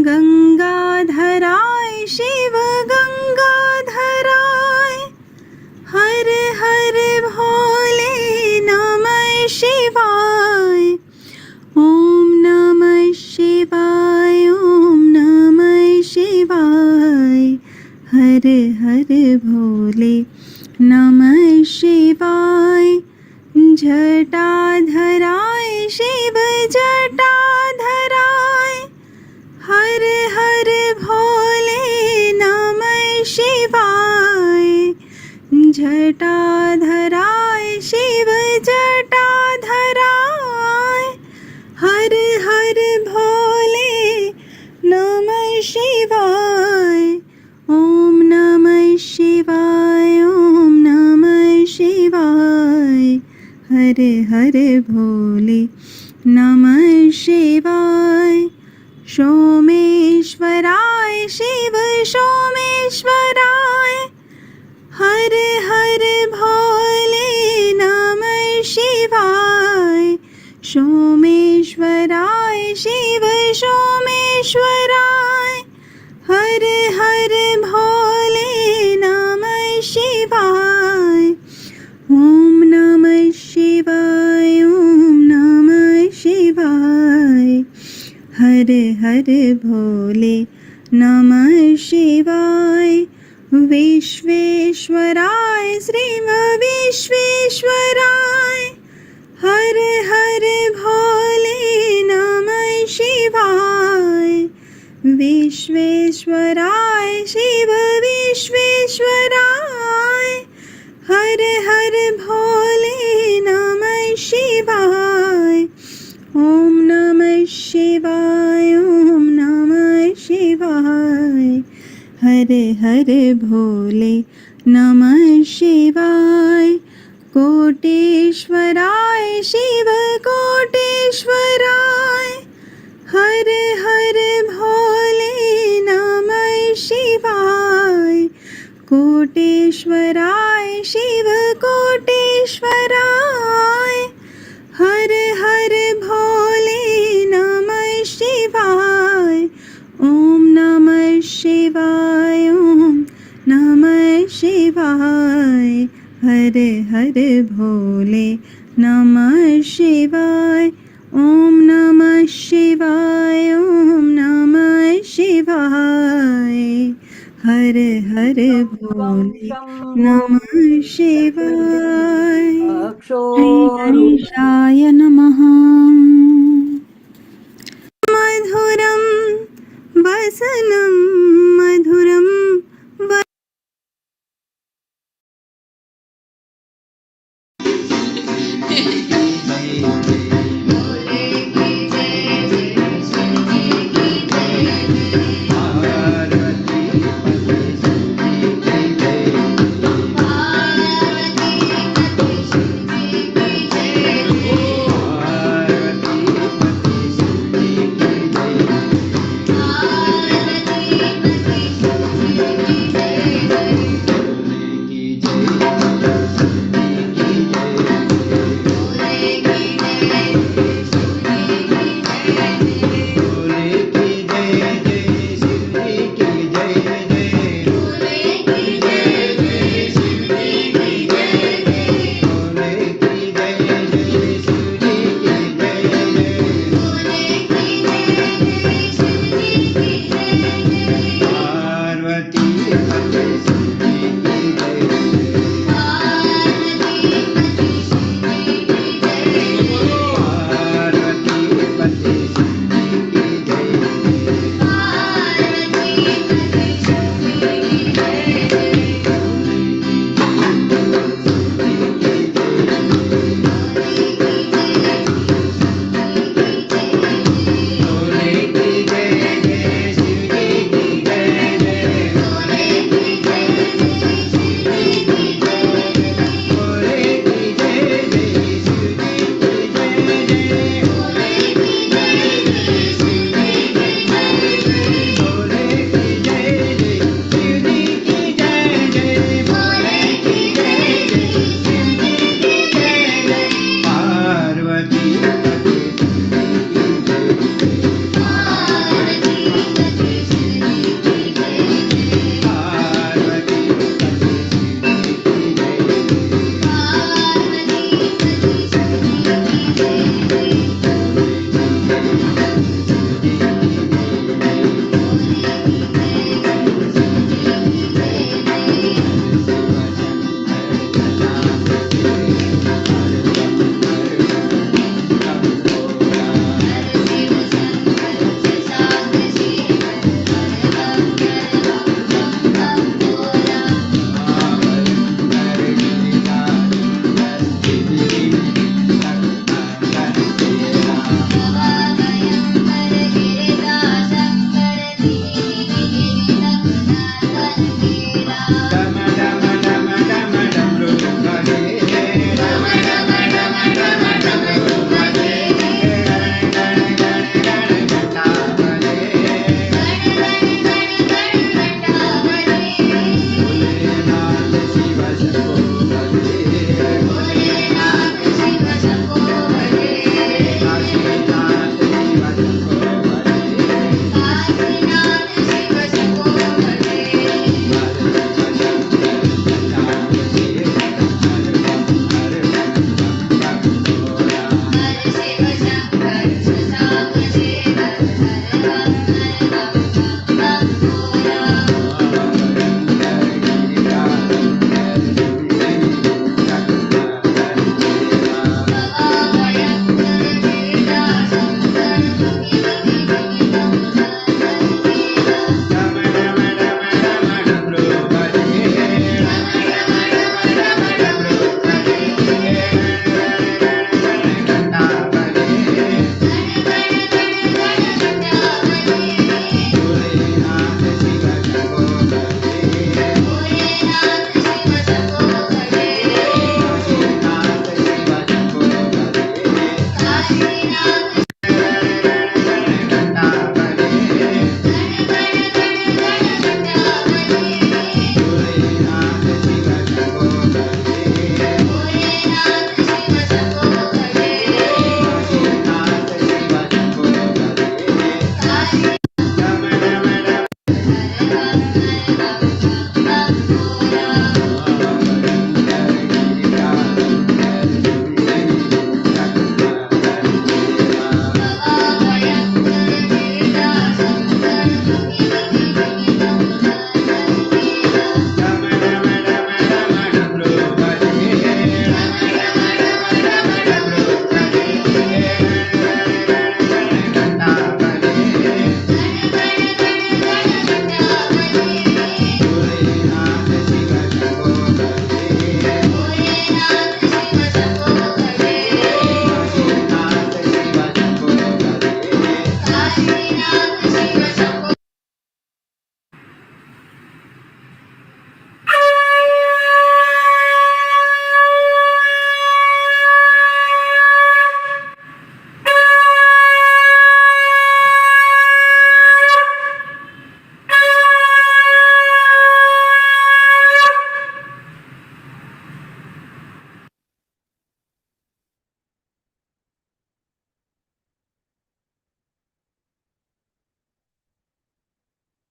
गंगाधराय शिव गंगाधराय, हर हर भोले नमः शिवाय। ओम नमः शिवाय, ओम नमः शिवाय, हर हर भोले नमः शिवाय। जटाधराय शिव जटाधराय, हर हर भोले नमः शिवाय। जटाधराय शिव जटाधराय, हर हर भोले नमः शिवाय। ओम नमः शिवाय, ओम नमः शिवाय, हर हर भोले नमः शिवाय। सोमेश्वराय शिव सोमेश्वराय, हर हर भोले नमः शिवाय। सोमेश्वराय शिव सोमेश्वराय, हर हर भोले नमः शिवाय। ओम नमः शिवाय, ओम नमः शिवाय, हर हर भोले नमः शिवाय। विश्वेश्वराय श्रीम विश्वेश्वराय, हर हर भोले नमः शिवाय। विश्वेश्वराय शिव विश्वेश्वराय, हर हर भोले नमः शिवाय। ओम नमः शिवाय, ओम नमः शिवाय, हर हर भोले नमः शिवाय। कोटेश्वराय शिव कोटेश्वराय, हर हर भोले नमः शिवाय। कोटेश्वराय शिव कोटेश्वराय, हर हर भोले नमः शिवाय। ओम नमः शिवाय, ओम नमः शिवाय, हर हर भोले नमः शिवाय। ओम नमः शिवाय, ओम नमः शिवाय, हर हर भोले नमः शिवाय। श्री गणेशाय नमः। मधुरं वसनं मधुरं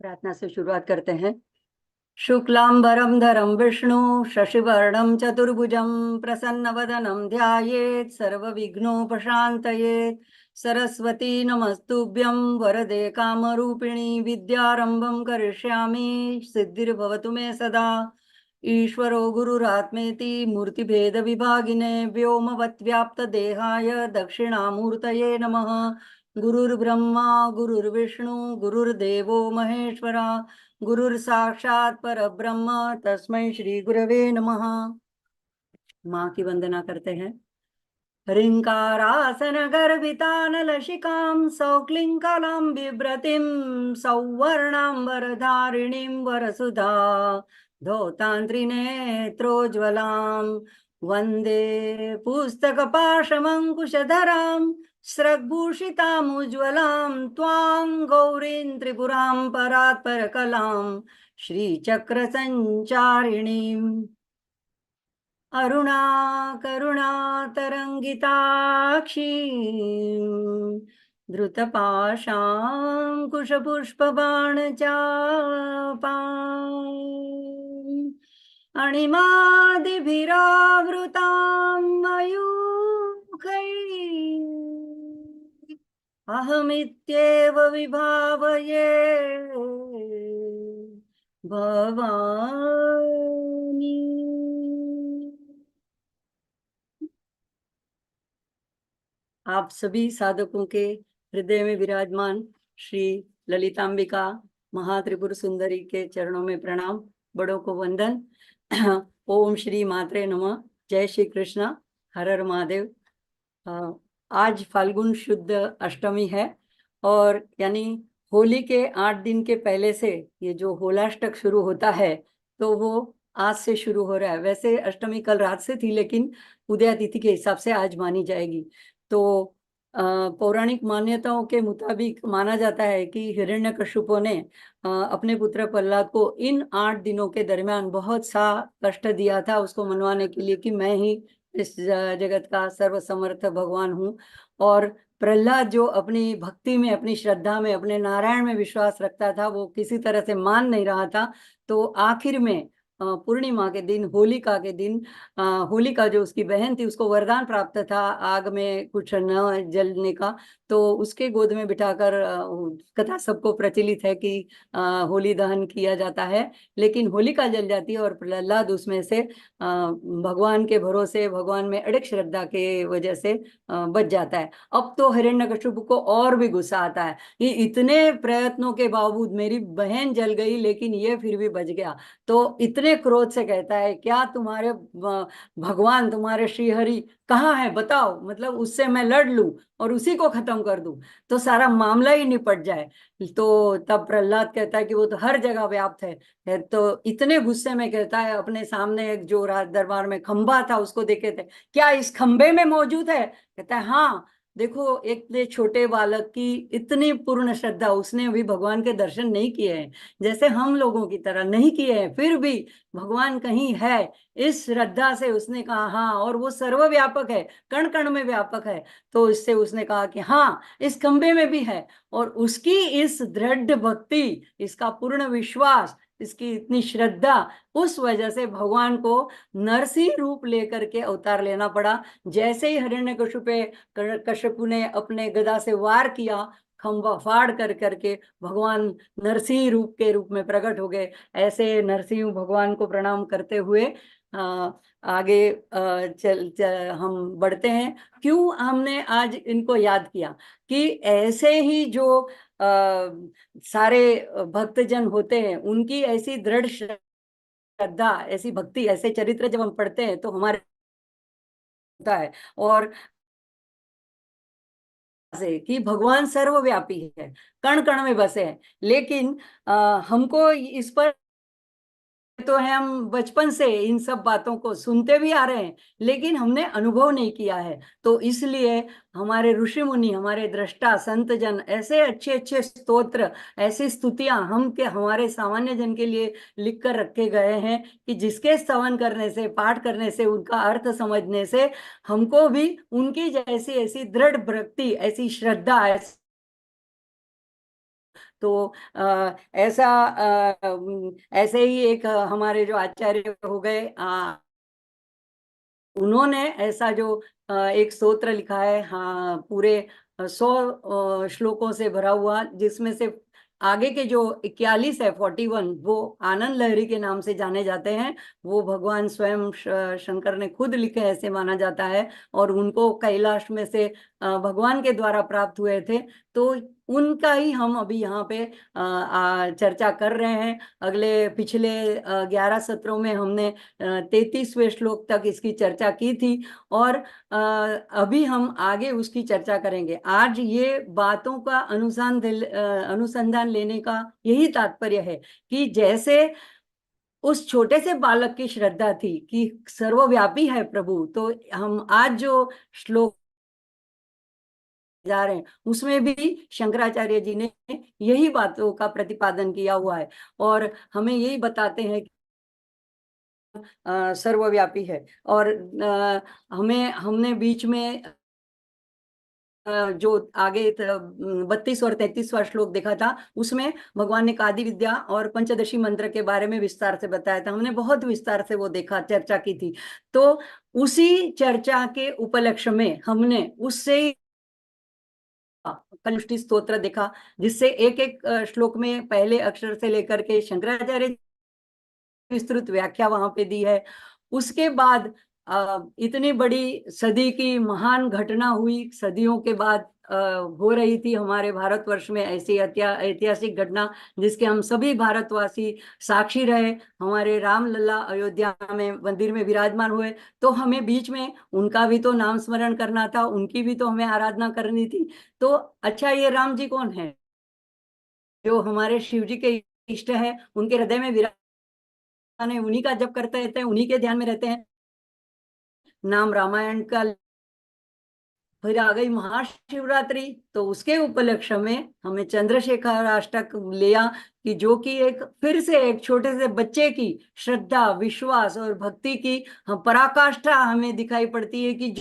प्रार्थना से शुरुआत करते हैं। शुक्लांबरं धरं विष्णु शशिवर्णं चतुर्भुजं प्रसन्नवदनं ध्यायेत् सर्वविघ्नोपशान्तयेत्। सरस्वती नमस्तुभ्यं वरदे कामरूपिणी विद्यारंभं करिष्यामि सिद्धिर्भवतु मे सदा। ईश्वरो गुरुरात्मेति मूर्तिभेद विभागिने व्योमवद्व्याप्तदेहाय दक्षिणामूर्तये नमः। गुरुर्ब्रह्मा गुरुर्विष्णु गुरुर्देवो महेश्वरा गुरुर्साक्षात् परब्रह्म तस्मै श्री गुरवे नमः। माँ की वंदना करते हैं। ह्रीङ्कारासन गर्भितानलशिकां सौक्लिङ्कलां बिभ्रतीं सौवर्णाम्बरधारिणीं वरसुधा धौतान्त्रिनेत्रोज्ज्वलां वन्दे पुस्तकपाशमङ्कुशधरां स्रग्भूषितामुज्ज्वलां त्वां गौरीं त्रिपुरां परात्परकलां श्रीचक्रसञ्चारिणीम् अरुणा करुणा तरंगिताक्षी धृतपाशाङ्कुशपुष्पबाणचापाम् अणिमादिभिरावृतां मयूखैः अहमित्येव विभावये भवानी। आप सभी साधकों के हृदय में विराजमान श्री ललितांबिका महात्रिपुर सुंदरी के चरणों में प्रणाम, बड़ों को वंदन। ओम श्री मात्रे नमः। जय श्री कृष्ण, हर हर महादेव। आज फाल्गुन शुद्ध अष्टमी है और यानी होली के 8 दिन के पहले से ये जो होलाष्टक शुरू होता है तो वो आज से शुरू हो रहा है। वैसे अष्टमी कल रात से थी लेकिन उदया तिथि के हिसाब से आज मानी जाएगी। तो पौराणिक मान्यताओं के मुताबिक माना जाता है कि हिरण्यकश्यपु ने अपने पुत्र प्रहलाद को इन 8 दिनों के दरमियान बहुत सा कष्ट दिया था उसको मनवाने के लिए कि मैं ही इस जगत का सर्वसमर्थ भगवान हूँ। और प्रहलाद जो अपनी भक्ति में, अपनी श्रद्धा में, अपने नारायण में विश्वास रखता था, वो किसी तरह से मान नहीं रहा था। तो आखिर में पूर्णिमा के दिन, होलिका के दिन, होलिका जो उसकी बहन थी उसको वरदान प्राप्त था आग में कुछ न जलने का। तो उसके गोद में बिठाकर कथा सबको प्रचलित है कि होली दहन किया जाता है, लेकिन होलिका जल जाती है और प्रहलाद उसमें से भगवान के भरोसे, भगवान में अड़िग श्रद्धा के वजह से बच जाता है। अब तो हिरण्यकश्यप को और भी गुस्सा आता है, ये इतने प्रयत्नों के बावजूद मेरी बहन जल गई लेकिन ये फिर भी बच गया। तो इतने क्रोध से कहता है, क्या तुम्हारे भगवान, तुम्हारे श्रीहरि कहाँ है बताओ, मतलब उससे मैं लड़ लूं और उसी को खत्म कर दूं तो सारा मामला ही निपट जाए। तो तब प्रहलाद कहता है कि वो तो हर जगह व्याप्त है। तो इतने गुस्से में कहता है, अपने सामने एक जो राज दरबार में खंबा था उसको देखे थे, क्या इस खंबे में मौजूद है? कहता है हाँ। देखो, एक ने छोटे बालक की इतनी पूर्ण श्रद्धा, उसने अभी भगवान के दर्शन नहीं किए हैं, जैसे हम लोगों की तरह नहीं किए हैं, फिर भी भगवान कहीं है, इस श्रद्धा से उसने कहा हाँ, और वो सर्वव्यापक है, कण कण में व्यापक है। तो इससे उसने कहा कि हाँ, इस खंबे में भी है। और उसकी इस दृढ़ भक्ति, इसका पूर्ण विश्वास, इसकी इतनी श्रद्धा, उस वजह से भगवान को नरसिंह रूप लेकर के अवतार लेना पड़ा। जैसे ही हिरण्यकशिपु पे कश्यपु ने अपने गदा से वार किया, खंबा फाड़ कर करके भगवान नरसिंह रूप में प्रकट हो गए। ऐसे नरसिंह भगवान को प्रणाम करते हुए आगे हम बढ़ते हैं। क्यों हमने आज इनको याद किया? कि ऐसे ही जो सारे भक्तजन होते हैं, उनकी ऐसी दृढ़ श्रद्धा, ऐसी भक्ति, ऐसे चरित्र जब हम पढ़ते हैं तो हमारे होता है। और से कि भगवान सर्वव्यापी है, कण कण में बसे हैं, लेकिन हमको इस पर तो है, हम बचपन से इन सब बातों को सुनते भी आ रहे हैं, लेकिन हमने अनुभव नहीं किया है। तो इसलिए हमारे ऋषि मुनि, हमारे दृष्टा संत जन ऐसे अच्छे अच्छे स्तोत्र, ऐसी स्तुतियां हम के हमारे सामान्य जन के लिए लिख कर रखे गए हैं कि जिसके स्तवन करने से, पाठ करने से, उनका अर्थ समझने से हमको भी उनकी जैसी ऐसी दृढ़ भक्ति, ऐसी श्रद्धा, तो ऐसा ऐसे ही एक हमारे जो आचार्य हो गए, उन्होंने ऐसा जो एक स्तोत्र लिखा है, हाँ, पूरे 100 श्लोकों से भरा हुआ, जिसमें से आगे के जो 41 है, 41, वो आनंद लहरी के नाम से जाने जाते हैं। वो भगवान स्वयं शंकर ने खुद लिखे, ऐसे माना जाता है, और उनको कैलाश में से भगवान के द्वारा प्राप्त हुए थे। तो उनका ही हम अभी यहाँ पे चर्चा कर रहे हैं। अगले पिछले 11 सत्रों में हमने 33वें श्लोक तक इसकी चर्चा की थी, और अभी हम आगे उसकी चर्चा करेंगे। आज ये बातों का अनुसंधान लेने का यही तात्पर्य है कि जैसे उस छोटे से बालक की श्रद्धा थी कि सर्वव्यापी है प्रभु, तो हम आज जो श्लोक जा रहे हैं उसमें भी शंकराचार्य जी ने यही बातों का प्रतिपादन किया हुआ है, और हमें यही बताते हैं कि सर्वव्यापी है। और हमने बीच में जो आगे 32 और 33वां श्लोक देखा था, उसमें भगवान ने कादि विद्या और पंचदशी मंत्र के बारे में विस्तार से बताया था। हमने बहुत विस्तार से वो देखा, चर्चा की थी। तो उसी चर्चा के उपलक्ष्य में हमने उससे कलुष्टि स्तोत्र देखा, जिससे एक एक श्लोक में पहले अक्षर से लेकर के शंकराचार्य विस्तृत व्याख्या वहां पे दी है। उसके बाद इतनी बड़ी सदी की महान घटना हुई, सदियों के बाद हो रही थी हमारे भारतवर्ष में ऐसी ऐतिहासिक घटना, जिसके हम सभी भारतवासी साक्षी रहे। हमारे रामलला अयोध्या में मंदिर में विराजमान हुए, तो हमें बीच में उनका भी तो नाम स्मरण करना था, उनकी भी तो हमें आराधना करनी थी। तो अच्छा, ये राम जी कौन है? जो हमारे शिव जी के इष्ट है, उनके हृदय में विराजमान है, उन्हीं का जप करते रहते हैं, उन्हीं के ध्यान में रहते हैं। नाम रामायण का। फिर आ गई महाशिवरात्रि, तो उसके उपलक्ष्य में हमें चंद्रशेखर अष्टक लिया, कि जो कि एक फिर से एक छोटे से बच्चे की श्रद्धा, विश्वास और भक्ति की पराकाष्ठा हमें दिखाई पड़ती है, कि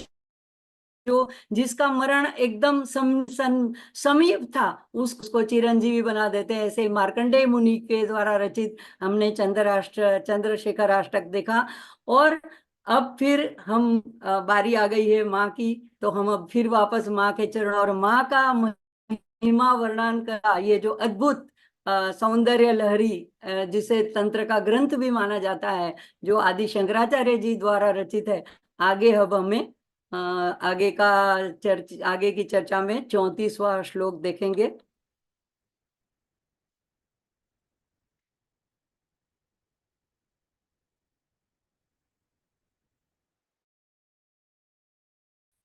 जो जिसका मरण एकदम समीप था, उसको चिरंजीवी बना देते हैं। ऐसे मार्कंडेय मुनि के द्वारा रचित हमने चंद्रशेखर अष्टक देखा। और अब फिर हम बारी आ गई है माँ की, तो हम अब फिर वापस माँ के चरण और माँ का महिमा वर्णन का ये जो अद्भुत सौंदर्य लहरी, जिसे तंत्र का ग्रंथ भी माना जाता है, जो आदि शंकराचार्य जी द्वारा रचित है। आगे अब हमें आगे की चर्चा में 34वां श्लोक देखेंगे।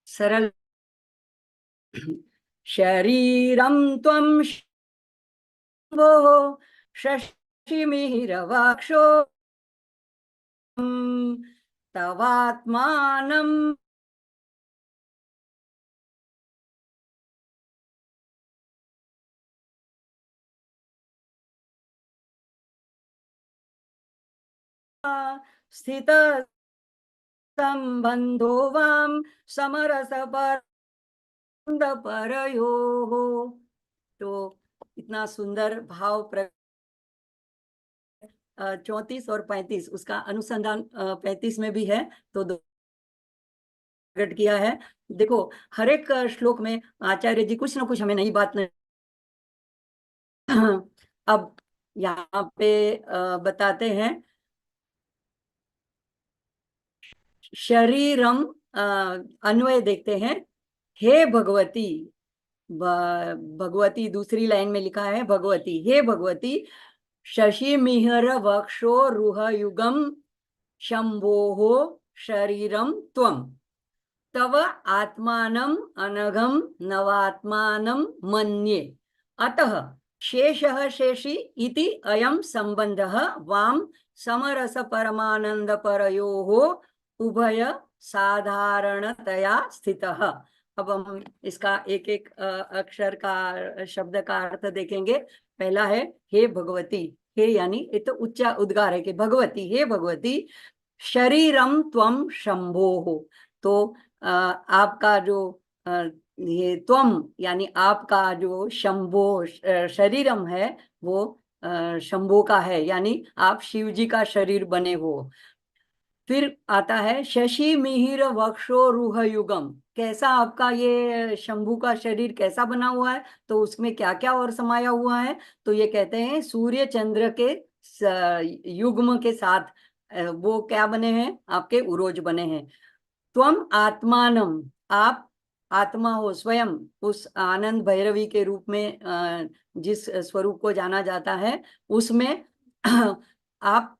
सरल। शरीरम त्वं शंभो शशिमिहिरवाक्षो तवात्मानं स्थित संबंधो वाम समरस परयोः। तो इतना सुंदर भाव 34 और 35 उसका अनुसंधान 35 में भी है, तो प्रकट किया है। देखो, हर एक श्लोक में आचार्य जी कुछ ना कुछ हमें नई बात अब यहाँ पे बताते हैं, शरीरम अन्वय देखते हैं। हे भगवती, भगवती दूसरी लाइन में लिखा है भगवती, हे भगवती, शशि मिहर वक्षो रुह युगम शंभोहो शरीरम त्वम, तव आत्मानम अनघम नवात्मानम मन्ये, अतः शेषः शेषी इति अयम संबंधः वाम समरस परमानंद परयोः उभय साधारणतया स्थितः। अब हम इसका एक एक अक्षर का शब्द का अर्थ देखेंगे। पहला है हे भगवती, हे यानी ये तो उच्च उद्गार है कि भगवती, हे भगवती, शरीरम त्वम शंभो हो। तो आपका जो ये त्वम यानी आपका जो शंभो शरीरम है वो शंभो का है, यानी आप शिव जी का शरीर बने हो। फिर आता है शशि मिहिर वक्षो रुह युगम, कैसा आपका ये शंभु का शरीर कैसा बना हुआ है, तो उसमें क्या क्या और समाया हुआ है, तो ये कहते हैं सूर्य चंद्र के युग्म के साथ वो क्या बने हैं, आपके उरोज बने हैं। त्वम आत्मानम, आप आत्मा हो, स्वयं उस आनंद भैरवी के रूप में जिस स्वरूप को जाना जाता है उसमें आप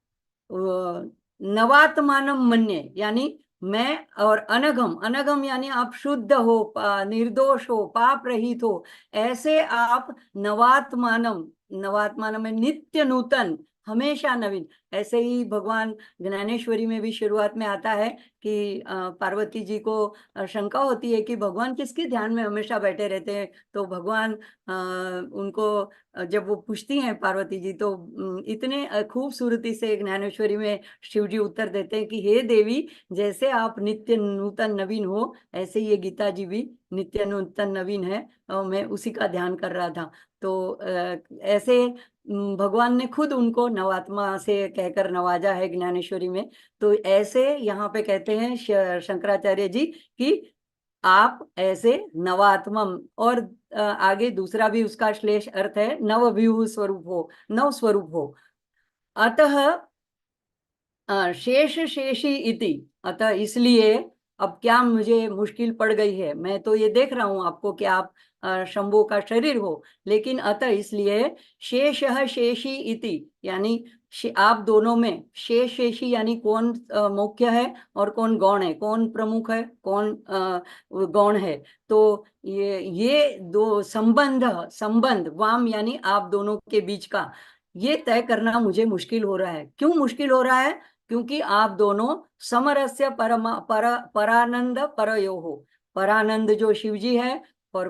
नवात्मानम मन्ये, यानी मैं, और अनघम, अनघम यानी आप शुद्ध हो, निर्दोष हो, पाप रहित हो, ऐसे आप नवात्मानम, नवात्मानम में नित्य नूतन, हमेशा नवीन। ऐसे ही भगवान ज्ञानेश्वरी में भी शुरुआत में आता है कि पार्वती जी को शंका होती है कि भगवान किसके ध्यान में हमेशा बैठे रहते हैं, तो भगवान उनको जब वो पूछती हैं पार्वती जी, तो इतने खूबसूरती से ज्ञानेश्वरी में शिव जी उत्तर देते हैं कि हे देवी, जैसे आप नित्य नूतन नवीन हो, ऐसे ये गीता जी भी नित्य नूतन नवीन है, और मैं उसी का ध्यान कर रहा था। तो ऐसे भगवान ने खुद उनको नवात्मा से कहकर नवाजा है ज्ञानेश्वरी में। तो ऐसे यहाँ पे कहते हैं शंकराचार्य जी कि आप ऐसे नवात्मम, और आगे दूसरा भी उसका श्लेष अर्थ है नवव्यूह स्वरूप हो, नव स्वरूप हो। अतः शेष शेषी इति, अतः इसलिए अब क्या मुझे मुश्किल पड़ गई है, मैं तो ये देख रहा हूं आपको कि आप शंभु का शरीर हो, लेकिन अतः इसलिए शेषः शेषी इति, यानी आप दोनों में शेष शेषी यानी कौन मुख्य है और कौन गौण है, कौन प्रमुख है, कौन गौण है। तो ये दो संबंध, संबंध वाम यानी आप दोनों के बीच का, ये तय करना मुझे मुश्किल हो रहा है। क्यों मुश्किल हो रहा है? क्योंकि आप दोनों समरस्य परानंद परयो हो, परानंद जो शिव जी है और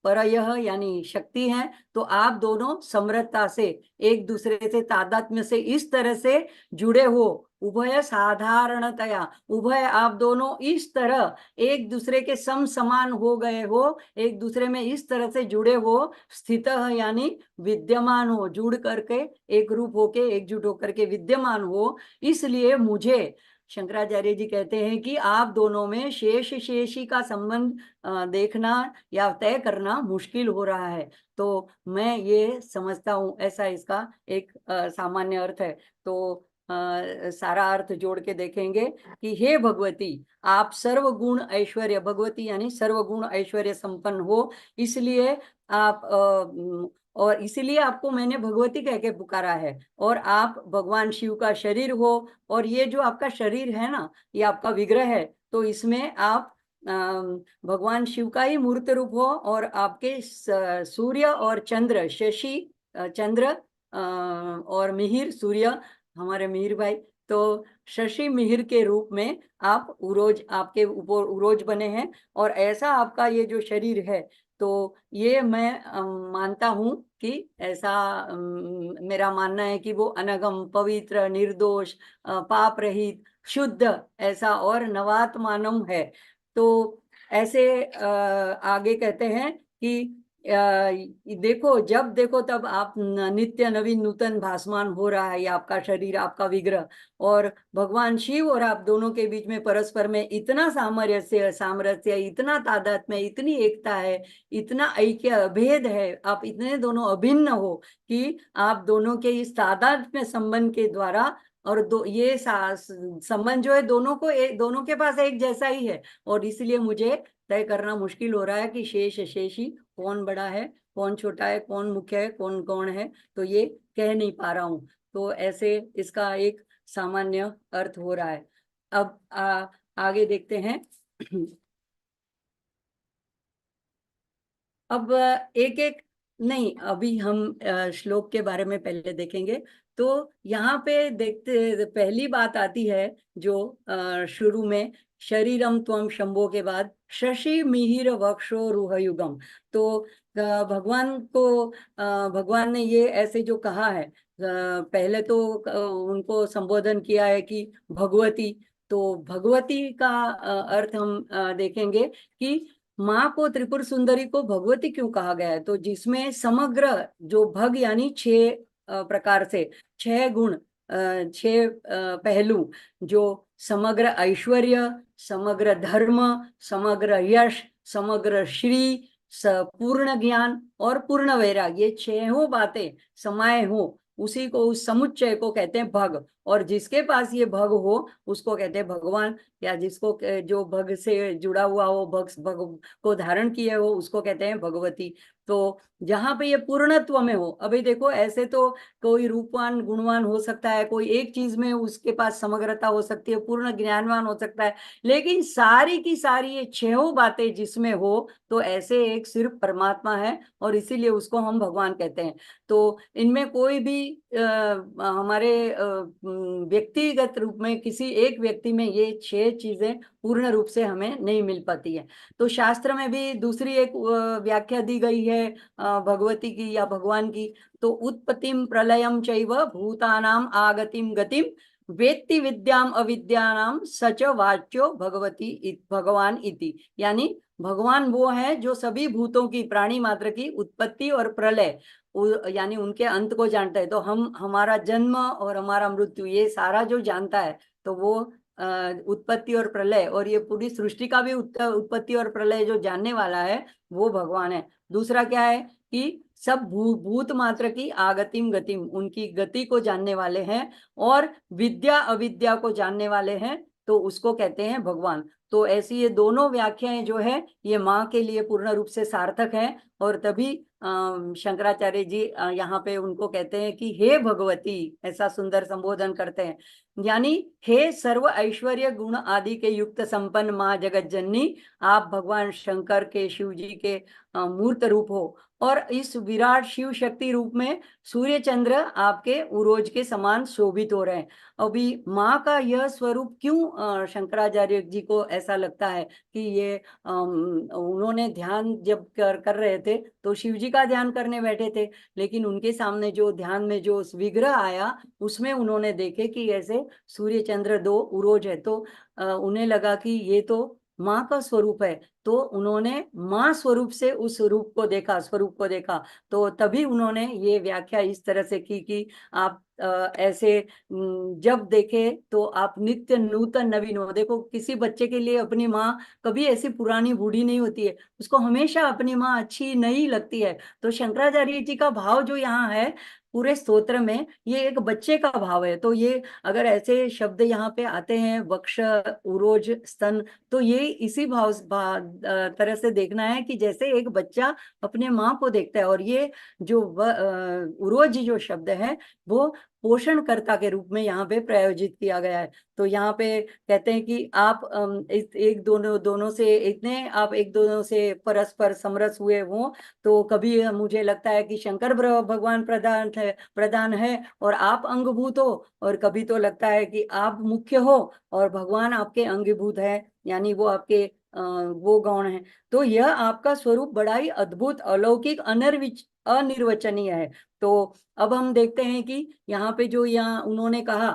परयः यानी शक्ति है, तो आप दोनों समरसता से, एक दूसरे से तादात्म्य से इस तरह से जुड़े हो, उभय साधारणतया, उभय आप दोनों इस तरह एक दूसरे के सम समान हो गए हो, एक दूसरे में इस तरह से जुड़े हो, स्थित यानी विद्यमान हो, जुड़ करके एक रूप होके एकजुट होकर के विद्यमान हो। इसलिए मुझे शंकराचार्य जी कहते हैं कि आप दोनों में शेष शेषी का संबंध देखना या तय करना मुश्किल हो रहा है। तो मैं ये समझता हूँ, ऐसा इसका एक सामान्य अर्थ है। तो सारा अर्थ जोड़ के देखेंगे कि हे भगवती, आप सर्वगुण ऐश्वर्य, भगवती यानी सर्वगुण ऐश्वर्य संपन्न हो, इसलिए आप और इसीलिए आपको मैंने भगवती कह के पुकारा है, और आप भगवान शिव का शरीर हो, और ये जो आपका शरीर है ना, ये आपका विग्रह है, तो इसमें आप भगवान शिव का ही मूर्त रूप हो, और आपके सूर्य और चंद्र, शशि चंद्र और मिहिर सूर्य, हमारे मिहिर भाई, तो शशि मिहिर के रूप में आप उरोज, आपके ऊपर उरोज बने हैं, और ऐसा आपका ये जो शरीर है, तो ये मैं मानता हूँ कि ऐसा मेरा मानना है कि वो अनगम, पवित्र, निर्दोष, पाप रहित, शुद्ध ऐसा और नवात्मानम है। तो ऐसे आगे कहते हैं कि देखो, जब देखो तब आप नित्य नवीन नूतन भासमान हो रहा है ये आपका शरीर, आपका विग्रह, और भगवान शिव और आप दोनों के बीच में परस्पर में इतना सामरस्य सामरस्य, इतना तादात्म्य, इतनी एकता है, इतना ऐक्य अभेद है, आप इतने दोनों अभिन्न हो कि आप दोनों के इस तादात्म्य संबंध के द्वारा, और ये संबंध जो है दोनों को दोनों के पास एक जैसा ही है, और इसलिए मुझे तय करना मुश्किल हो रहा है कि शेष शेषी कौन बड़ा है, कौन छोटा है, कौन मुख्य है, कौन कौन है, तो ये कह नहीं पा रहा हूं। तो ऐसे इसका एक सामान्य अर्थ हो रहा है। अब आगे देखते हैं। अब एक एक नहीं, अभी हम श्लोक के बारे में पहले देखेंगे। तो यहाँ पे देखते पहली बात आती है जो शुरू में, शरीरम त्वम शंभो के बाद शशि मिहिर वक्षो रुहयुगम। तो भगवान को भगवान ने ये ऐसे जो कहा है, पहले तो उनको संबोधन किया है कि भगवती। तो भगवती का अर्थ हम देखेंगे कि माँ को, त्रिपुर सुंदरी को भगवती क्यों कहा गया है, तो जिसमें समग्र जो भग यानी 6 प्रकार से 6 गुण, 6 पहलू, जो समग्र ऐश्वर्य, समग्र धर्म, समग्र यश, समग्र श्री, पूर्ण ज्ञान और पूर्ण वैराग, ये 6 बातें समाये हो, उसी को, उस समुच्चय को कहते हैं भग। और जिसके पास ये भग हो उसको कहते हैं भगवान, या जिसको जो भग से जुड़ा हुआ हो, भग को धारण किए हो, उसको कहते हैं भगवती। तो जहां पे ये पूर्णत्व में हो, अभी देखो ऐसे तो कोई रूपवान गुणवान हो सकता है, कोई एक चीज में उसके पास समग्रता हो सकती है, पूर्ण ज्ञानवान हो सकता है, लेकिन सारी की सारी ये 6 बातें जिसमें हो, तो ऐसे एक सिर्फ परमात्मा है, और इसीलिए उसको हम भगवान कहते हैं। तो इनमें कोई भी हमारे व्यक्तिगत रूप में किसी एक व्यक्ति में ये 6 चीजें पूर्ण रूप से हमें नहीं मिल पाती है। तो शास्त्र में भी दूसरी एक व्याख्या दी गई है भगवती की या भगवान की। तो उत्पत्तिम प्रलयम चैव भूतानाम आगतिम गतिम वेत्ति विद्याम अविद्यानाम सच वाच्यो भगवती भगवान इति। यानी भगवान वो है जो सभी भूतों की, प्राणी मात्र की उत्पत्ति और प्रलय, यानी उनके अंत को जानता है। तो हम, हमारा जन्म और हमारा मृत्यु, ये सारा जो जानता है, तो वो उत्पत्ति और प्रलय, और ये पूरी सृष्टि का भी उत्पत्ति और प्रलय जो जानने वाला है, वो भगवान है। दूसरा क्या है कि सब भूत मात्र की आगतिम गतिम, उनकी गति को जानने वाले हैं, और विद्या अविद्या को जानने वाले हैं, तो उसको कहते हैं भगवान। तो ऐसी ये दोनों व्याख्याएं जो है, ये माँ के लिए पूर्ण रूप से सार्थक है, और तभी शंकराचार्य जी यहाँ पे उनको कहते हैं कि हे भगवती, ऐसा सुंदर संबोधन करते हैं। यानी हे सर्व ऐश्वर्य गुण आदि के युक्त संपन्न माँ जगत जननी, आप भगवान शंकर के, शिव जी के मूर्त रूप हो, और इस विराट शिव शक्ति रूप में सूर्य चंद्र आपके उरोज के समान शोभित हो रहे हैं। अभी माँ का यह स्वरूप क्यों शंकराचार्य जी को ऐसा लगता है कि ये उन्होंने ध्यान जब कर रहे थे, तो शिव जी का ध्यान करने बैठे थे, लेकिन उनके सामने जो ध्यान में जो विग्रह आया, उसमें उन्होंने देखे कि ऐसे सूर्य चंद्र 2 उरोज है, तो उन्हें लगा कि ये तो माँ का स्वरूप है। तो उन्होंने माँ स्वरूप से उस रूप को देखा, स्वरूप को देखा, तो तभी उन्होंने ये व्याख्या इस तरह से की कि आप ऐसे जब देखे तो आप नित्य नूतन नवीन हो। देखो, किसी बच्चे के लिए अपनी माँ कभी ऐसी पुरानी बूढ़ी नहीं होती है, उसको हमेशा अपनी माँ अच्छी नई लगती है। तो शंकराचार्य जी का भाव जो यहाँ है पूरे स्तोत्र में, ये एक बच्चे का भाव है। तो ये अगर ऐसे शब्द यहाँ पे आते हैं, वक्ष, उरोज, स्तन, तो ये इसी तरह से देखना है कि जैसे एक बच्चा अपने माँ को देखता है। और ये जो उरोज जो शब्द है, वो पोषणकर्ता के रूप में यहाँ पे प्रयोजित किया गया है। तो यहाँ पे कहते हैं कि आप एक दोनों से, इतने आप एक दोनों से परस्पर समरस हुए हो, तो कभी मुझे लगता है कि शंकर भगवान प्रधान है और आप अंगभूत हो, और कभी तो लगता है कि आप मुख्य हो और भगवान आपके अंगभूत है, यानी वो आपके वो गौण है। तो यह आपका स्वरूप बड़ा ही अद्भुत, अलौकिक, अनिर्वचनीय है। तो अब हम देखते हैं कि यहाँ पे जो यहाँ उन्होंने कहा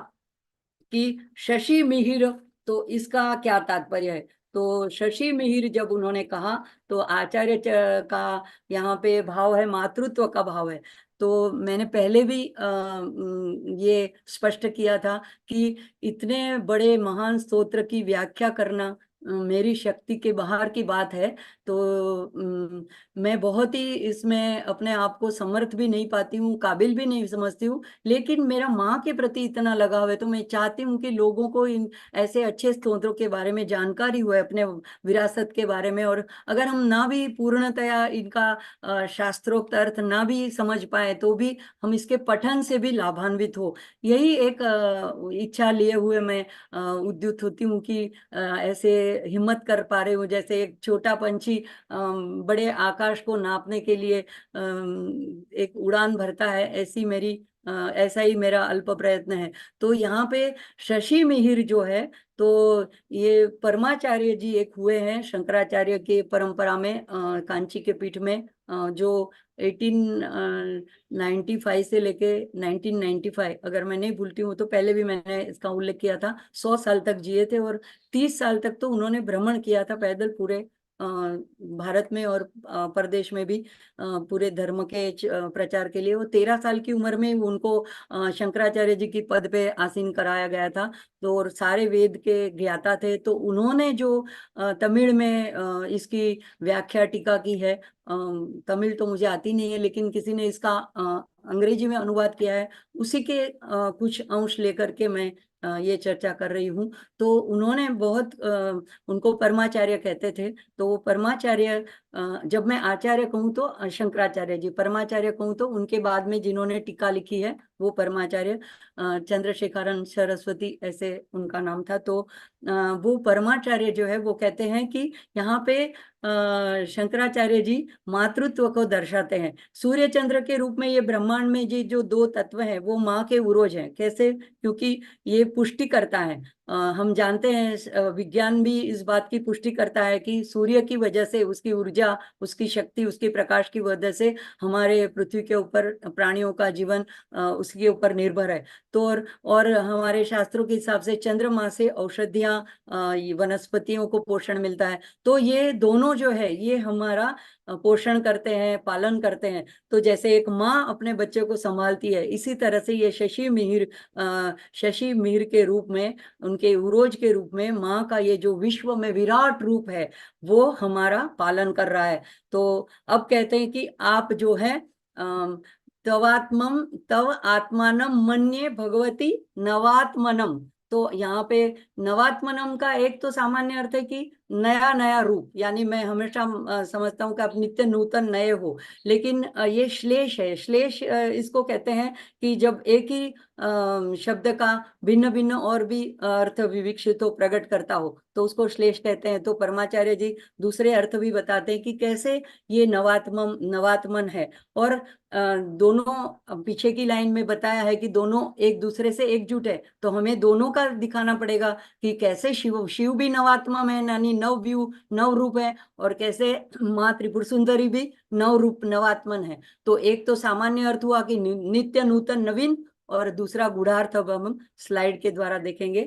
कि शशि मिहिर, तो इसका क्या तात्पर्य है। तो शशि मिहिर जब उन्होंने कहा, तो आचार्य का यहाँ पे भाव है, मातृत्व का भाव है। तो मैंने पहले भी ये स्पष्ट किया था कि इतने बड़े महान स्तोत्र की व्याख्या करना मेरी शक्ति के बाहर की बात है। तो मैं बहुत ही इसमें अपने आप को समर्थ भी नहीं पाती हूँ, काबिल भी नहीं समझती हूँ। लेकिन मेरा माँ के प्रति इतना लगाव है, तो मैं चाहती हूँ कि लोगों को इन ऐसे अच्छे स्तोत्रों के बारे में जानकारी हो, अपने विरासत के बारे में। और अगर हम ना भी पूर्णतया इनका शास्त्रोक्त अर्थ ना भी समझ पाए, तो भी हम इसके पठन से भी लाभान्वित हो। यही एक इच्छा लिए हुए मैं उद्युत होती हूँ कि ऐसे हिम्मत कर पा रही हूँ। जैसे एक छोटा पंछी बड़े आकाश को नापने के लिए एक उड़ान भरता है, ऐसा ही मेरा अल्प प्रयत्न है। तो यहाँ पे शशि मिहिर जो है, तो ये परमाचार्य जी एक हुए हैं शंकराचार्य के परंपरा में, कांची के पीठ में, जो 1895 से लेके 1995, अगर मैं नहीं भूलती हूँ, तो पहले भी मैंने इसका उल्लेख किया था, 100 साल तक जिए थे। और 30 साल तक तो उन्होंने भ्रमण किया था पैदल पूरे भारत में और प्रदेश में भी, पूरे धर्म के प्रचार के लिए। वो 13 साल की उम्र में उनको शंकराचार्य जी की पद पे आसीन कराया गया था। तो और सारे वेद के ज्ञाता थे। तो उन्होंने जो तमिल में इसकी व्याख्या टीका की है, तमिल तो मुझे आती नहीं है, लेकिन किसी ने इसका अंग्रेजी में अनुवाद किया है, उसी के कुछ अंश लेकर के मैं ये चर्चा कर रही हूँ। तो उन्होंने बहुत उनको परमाचार्य कहते थे। तो वो परमाचार्य, जब मैं आचार्य कहूँ तो शंकराचार्य जी, परमाचार्य कहूँ तो उनके बाद में जिन्होंने टीका लिखी है वो परमाचार्य चंद्रशेखरन सरस्वती, ऐसे उनका नाम था। तो वो परमाचार्य जो है वो कहते हैं कि यहाँ पे शंकराचार्य जी मातृत्व को दर्शाते हैं। सूर्य चंद्र के रूप में ये ब्रह्मांड में जी जो दो तत्व हैं वो माँ के उरोज हैं। कैसे? क्योंकि ये पुष्टि करता है। हम जानते हैं, विज्ञान भी इस बात की पुष्टि करता है कि सूर्य की वजह से, उसकी ऊर्जा, उसकी शक्ति, उसके प्रकाश की वजह से हमारे पृथ्वी के ऊपर प्राणियों का जीवन उसके ऊपर निर्भर है। तो और हमारे शास्त्रों के हिसाब से चंद्रमा से औषधियां, वनस्पतियों को पोषण मिलता है। तो ये दोनों जो है ये हमारा पोषण करते हैं, पालन करते हैं। तो जैसे एक माँ अपने बच्चे को संभालती है, इसी तरह से ये शशि मिहिर के रूप में, उनके उरोज के रूप में माँ का ये जो विश्व में विराट रूप है वो हमारा पालन कर रहा है। तो अब कहते हैं कि आप जो है तवात्मम तव आत्मानम मन्ये भगवती नवात्मनम। तो यहाँ पे नवात्मनम का एक तो सामान्य अर्थ है कि नया नया रूप, यानी मैं हमेशा समझता हूँ कि आप नित्य नूतन नए हो। लेकिन ये श्लेष है। श्लेष इसको कहते हैं कि जब एक ही शब्द का भिन्न भिन्न और भी अर्थ विविक्षित हो, प्रकट करता हो, तो उसको श्लेष कहते हैं। तो परमाचार्य जी दूसरे अर्थ भी बताते हैं कि कैसे ये नवात्मन है। और दोनों पीछे की लाइन में बताया है कि दोनों एक दूसरे से एकजुट है। तो हमें दोनों का दिखाना पड़ेगा कि कैसे शिव भी नवात्मा में, यानी नव रूप है, और कैसे माँ त्रिपुर सुंदरी भी नव रूप नवात्मन है। तो एक तो सामान्य अर्थ हुआ कि नित्य नूतन नवीन, और दूसरा गूढ़ार्थ अब हम स्लाइड के द्वारा देखेंगे।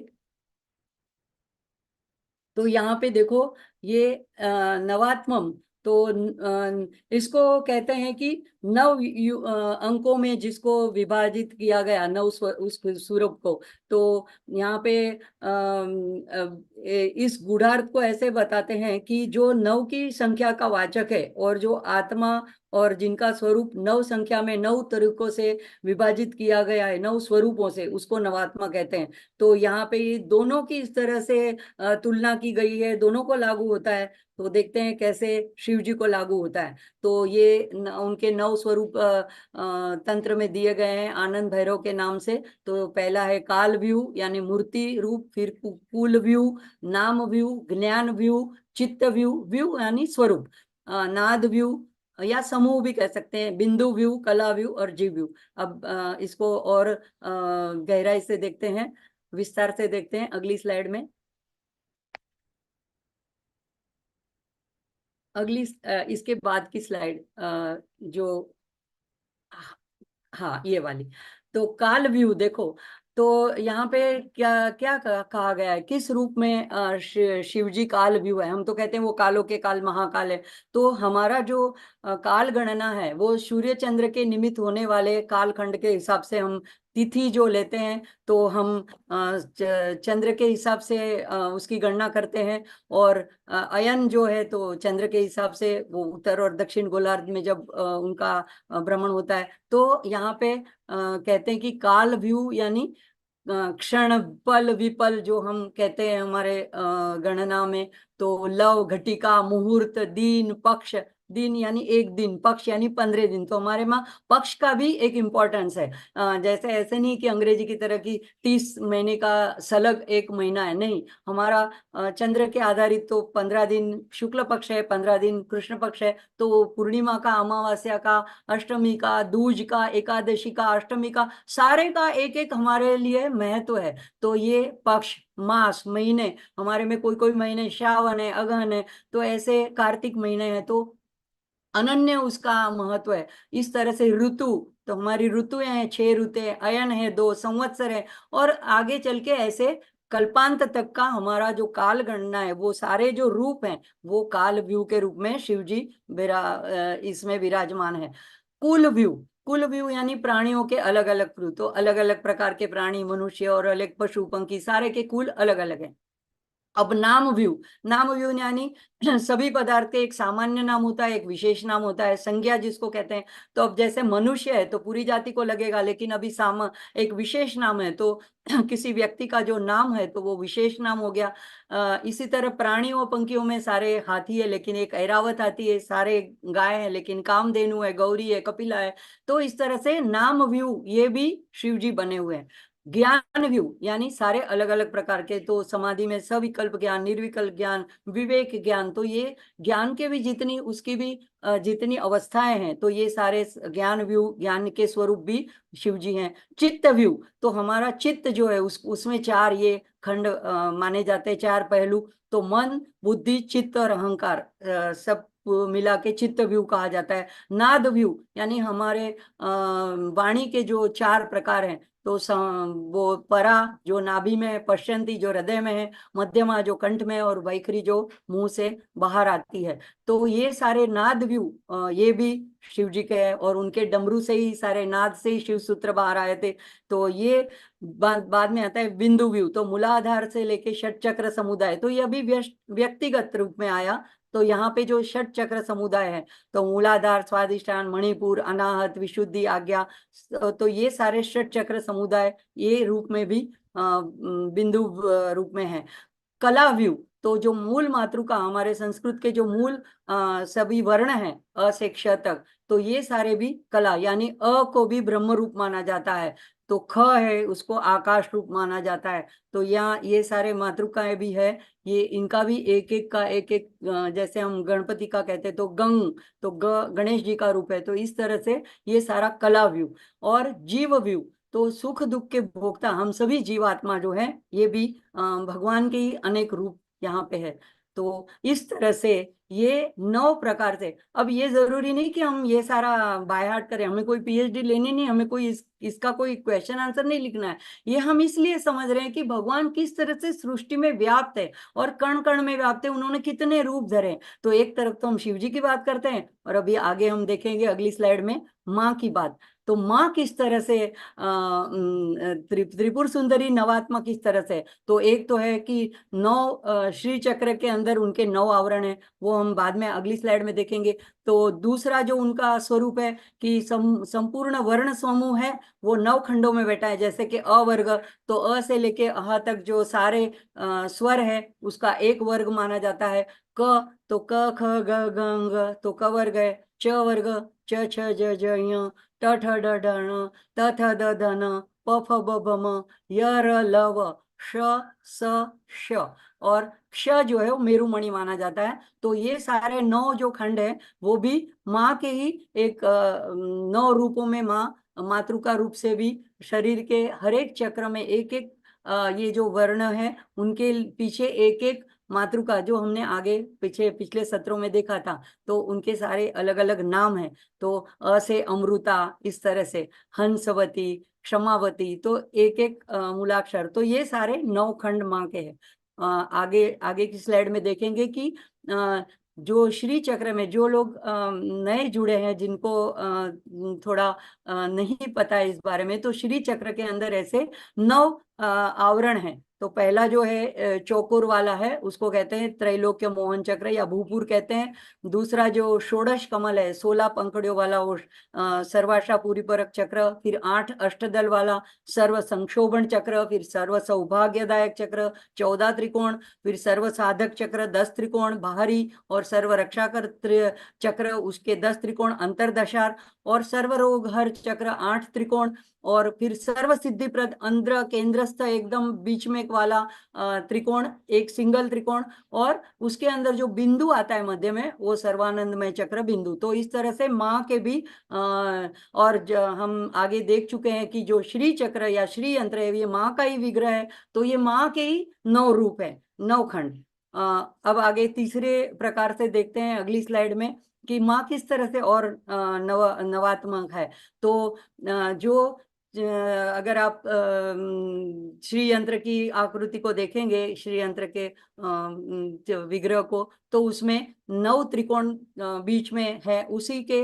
तो यहाँ पे देखो ये नवात्मम, तो इसको कहते हैं कि अंकों में जिसको विभाजित किया गया, उस स्वरूप को। तो यहाँ पे इस गूढ़ार्थ को ऐसे बताते हैं कि जो नव की संख्या का वाचक है, और जो आत्मा और जिनका स्वरूप नव संख्या में नौ तरीकों से विभाजित किया गया है, नौ स्वरूपों से, उसको नवात्मा कहते हैं। तो यहाँ पे ये दोनों की इस तरह से तुलना की गई है, दोनों को लागू होता है। तो देखते हैं कैसे शिव जी को लागू होता है। तो ये उनके नौ स्वरूप तंत्र में दिए गए हैं आनंद भैरव के नाम से। तो पहला है काल व्यू, यानी मूर्ति रूप, फिर कुल व्यू, नाम व्यू, ज्ञान व्यू, चित्त व्यू, व्यू यानी स्वरूप, नाद व्यू या समूह भी कह सकते हैं, बिंदु व्यू, कला व्यू और जीव व्यू। अब इसको और गहराई से देखते हैं, विस्तार से देखते हैं अगली स्लाइड में। अगली इसके बाद की स्लाइड जो, हाँ ये वाली, तो काल व्यू देखो। तो यहाँ पे क्या क्या कहा गया है, किस रूप में शिव जी काल व्यू है। हम तो कहते हैं वो कालों के काल महाकाल है। तो हमारा जो काल गणना है वो सूर्य चंद्र के निमित्त होने वाले कालखंड के हिसाब से हम तिथि जो लेते हैं, तो हम चंद्र के हिसाब से उसकी गणना करते हैं। और अयन जो है तो चंद्र के हिसाब से वो उत्तर और दक्षिण गोलार्ध में जब उनका भ्रमण होता है, तो यहाँ पे कहते हैं कि काल व्यू यानी क्षण पल विपल जो हम कहते हैं हमारे गणना में। तो लव घटिका मुहूर्त दिन पक्ष, दिन यानी एक दिन, पक्ष यानी 15 दिन। तो हमारे में पक्ष का भी एक इम्पोर्टेंस है। जैसे ऐसे नहीं कि अंग्रेजी की तरह की 30 महीने का सलग एक महीना है, नहीं। हमारा चंद्र के आधारित तो 15 दिन शुक्ल पक्ष है, 15 दिन कृष्ण पक्ष है। तो पूर्णिमा का, अमावस्या का, अष्टमी का, दूज का, एकादशी का, अष्टमी का, सारे का एक एक हमारे लिए महत्व है। तो ये पक्ष, मास, महीने, हमारे में कोई कोई महीने श्रावण है, अगहन है, तो ऐसे कार्तिक महीने हैं, तो अनन्य उसका महत्व है। इस तरह से ऋतु, तो हमारी ऋतुएं हैं, 6 ऋतु, अयन है 2, संवत्सर है, और आगे चल के ऐसे कल्पांत तक का हमारा जो काल गणना है, वो सारे जो रूप हैं वो काल व्यू के रूप में शिव जी इसमें विराजमान है। कुल व्यू, कुल व्यू यानी प्राणियों के अलग अलग व्यू। तो अलग अलग प्रकार के प्राणी, मनुष्य और अलग पशु पंखी, सारे के कुल अलग अलग है। अब नाम व्यू, नाम व्यू यानी सभी पदार्थ के एक सामान्य नाम होता है, एक विशेष नाम होता है, संज्ञा जिसको कहते हैं। तो अब जैसे मनुष्य है तो पूरी जाति को लगेगा, लेकिन अभी एक विशेष नाम है, तो किसी व्यक्ति का जो नाम है तो वो विशेष नाम हो गया। इसी तरह प्राणियों पंखियों में सारे हाथी है लेकिन एक ऐरावत हाथी है, सारे गाय है लेकिन कामधेनु है, गौरी है, कपिला है। तो इस तरह से नाम व्यू ये भी शिव जी बने हुए हैं। ज्ञान व्यू यानी सारे अलग अलग प्रकार के, तो समाधि में सविकल्प ज्ञान, निर्विकल्प ज्ञान, विवेक ज्ञान, तो ये ज्ञान के भी जितनी, उसकी भी जितनी अवस्थाएं हैं, तो ये सारे ज्ञान व्यू, ज्ञान के स्वरूप भी शिव जी हैं। चित्त व्यू, तो हमारा चित्त जो है उसमें 4 ये खंड माने जाते हैं, 4 पहलू। तो मन, बुद्धि, चित्त और अहंकार सब मिला के चित्त व्यू कहा जाता है। नाद व्यू यानी हमारे वाणी के जो 4 प्रकार हैं, तो वो परा जो नाभि में है, पश्चंती जो हृदय में है, मध्यमा जो कंठ में है, और वैखरी जो मुंह से बाहर आती है। तो ये सारे नाद व्यू ये भी शिव जी के हैं, और उनके डमरू से ही, सारे नाद से ही शिव सूत्र बाहर आए थे। तो ये बाद में आता है बिंदु व्यू, तो मूलाधार से लेके षट चक्र समुदाय, तो ये अभी व्यक्तिगत रूप में आया। तो यहाँ पे जो षट चक्र समुदाय है, तो मूलाधार, स्वादिष्ठान, मणिपुर, अनाहत, विशुद्धि, आज्ञा, तो ये सारे षट चक्र समुदाय ये रूप में भी बिंदु रूप में है। कला व्यू, तो जो मूल मातृका, हमारे संस्कृत के जो मूल सभी वर्ण हैं अ से क्ष तक, तो ये सारे भी कला, यानी अ को भी ब्रह्म रूप माना जाता है। तो ख है उसको आकाश रूप माना जाता है। तो यहाँ ये सारे मातृकाएं भी है, ये इनका भी एक एक का एक एक, जैसे हम गणपति का कहते हैं तो गंग, तो गणेश जी का रूप है। तो इस तरह से ये सारा कला व्यू। और जीव व्यू, तो सुख दुख के भोक्ता हम सभी जीवात्मा जो है, ये भी भगवान के ही अनेक रूप यहाँ पे है। तो इस तरह से ये 9 प्रकार से, अब ये जरूरी नहीं कि हम ये सारा बाय हार्ट करें, हमें कोई पीएचडी लेनी नहीं, हमें कोई इसका कोई क्वेश्चन आंसर नहीं लिखना है। ये हम इसलिए समझ रहे हैं कि भगवान किस तरह से सृष्टि में व्याप्त है, और कण कण में व्याप्त है, उन्होंने कितने रूप धरे हैं। तो एक तरफ तो हम शिव जी की बात करते हैं, और अभी आगे हम देखेंगे अगली स्लाइड में माँ की बात। तो माँ किस तरह से त्रिपुर सुंदरी नवात्मा किस तरह से, तो एक तो है कि 9 श्री चक्र के अंदर उनके 9 आवरण है, वो हम बाद में अगली स्लाइड में देखेंगे। तो दूसरा जो उनका स्वरूप है कि संपूर्ण वर्ण समूह है वो 9 खंडों में बैठा है। जैसे कि अवर्ग, तो अ से लेके अह तक जो सारे स्वर है उसका एक वर्ग माना जाता है। क, तो क ख ग घ ङ, तो क वर्ग है। च वर्ग, च छ ज ज ञ, ट ठ ड ढ ण, त थ द ध न, प फ ब भ म, य र ल व, श स श, और क्ष जो है वो मेरुमणि माना जाता है। तो ये सारे 9 जो खंड है वो भी माँ के ही एक 9 रूपों में, माँ मातृका रूप से भी शरीर के हर एक चक्र में एक एक ये जो वर्ण है उनके पीछे एक एक मातृका जो हमने आगे पिछले सत्रों में देखा था, तो उनके सारे अलग अलग नाम हैं। तो अ से अमृता, इस तरह से हंसवती, क्षमावती, तो एक एक मूलाक्षर, तो ये सारे 9 खंड माँ के हैं। आगे आगे की स्लाइड में देखेंगे कि जो श्री चक्र में जो लोग नए जुड़े हैं, जिनको थोड़ा नहीं पता है इस बारे में, तो श्री चक्र के अंदर ऐसे 9 आवरण हैं। तो पहला जो है चौकोर वाला है, उसको कहते हैं त्रैलोक्य मोहन चक्र या भूपुर कहते हैं। दूसरा जो षोडश कमल है, 16 पंखड़ियों वाला, वो सर्वाशा पूरीपरक चक्र। फिर 8 अष्टदल वाला सर्व संक्षोभन चक्र। फिर सर्व सौभाग्यदायक चक्र 14 त्रिकोण। फिर सर्व साधक चक्र 10 त्रिकोण बाहरी, और सर्व रक्षा कर चक्र उसके 10 त्रिकोण अंतरदशार, और सर्व रोग हर चक्र 8 त्रिकोण, और फिर सर्व सिद्धिप्रद अंध्र केंद्रस्थ एकदम बीच में वाला त्रिकोण, एक सिंगल त्रिकोण, और उसके अंदर जो बिंदु आता है मध्य में, वो सर्वानंदमय चक्र बिंदु। तो इस तरह से माँ के भी और हम आगे देख चुके हैं कि जो श्री चक्र या श्री यंत्र है, ये माँ का ही विग्रह है। तो ये माँ के ही 9 रूप है, 9 खंड। अब आगे तीसरे प्रकार से देखते हैं अगली स्लाइड में कि माँ किस तरह से और नवात्मक है। तो जो अगर आप श्री यंत्र की आकृति को देखेंगे, श्री यंत्र के विग्रह को, तो उसमें 9 त्रिकोण बीच में है, उसी के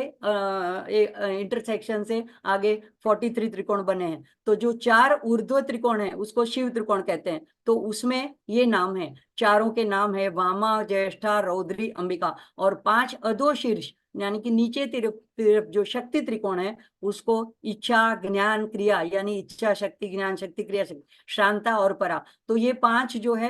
इंटरसेक्शन से आगे 43 त्रिकोण बने हैं। तो जो 4 ऊर्ध्व त्रिकोण है, उसको शिव त्रिकोण कहते हैं। तो उसमें ये नाम है, चारों के नाम है वामा, ज्येष्ठा, रौद्री, अंबिका। और 5 अधोशीर्ष यानी कि नीचे तरफ जो शक्ति त्रिकोण है, उसको इच्छा, ज्ञान, क्रिया, यानी इच्छा शक्ति, ज्ञान शक्ति, क्रिया शक्ति, शांता और परा। तो ये 5 जो है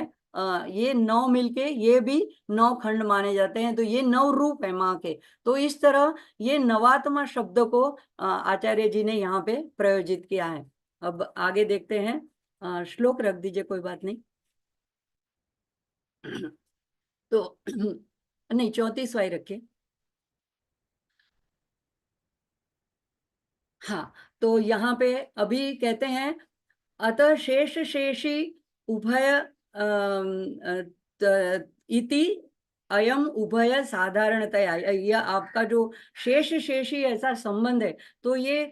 ये 9 मिलके ये भी 9 खंड माने जाते हैं। तो ये 9 रूप है माँ के। तो इस तरह ये नवात्मा शब्द को आचार्य जी ने यहाँ पे प्रयोजित किया है। अब आगे देखते हैं, श्लोक रख दीजिए, कोई बात नहीं। तो नहीं, 34वां रखिए। हाँ, तो यहाँ पे अभी कहते हैं अतः शेष शेषी उभय इति अयम उभय साधारणतया, यह आपका जो शेष शेषी ऐसा संबंध है, तो ये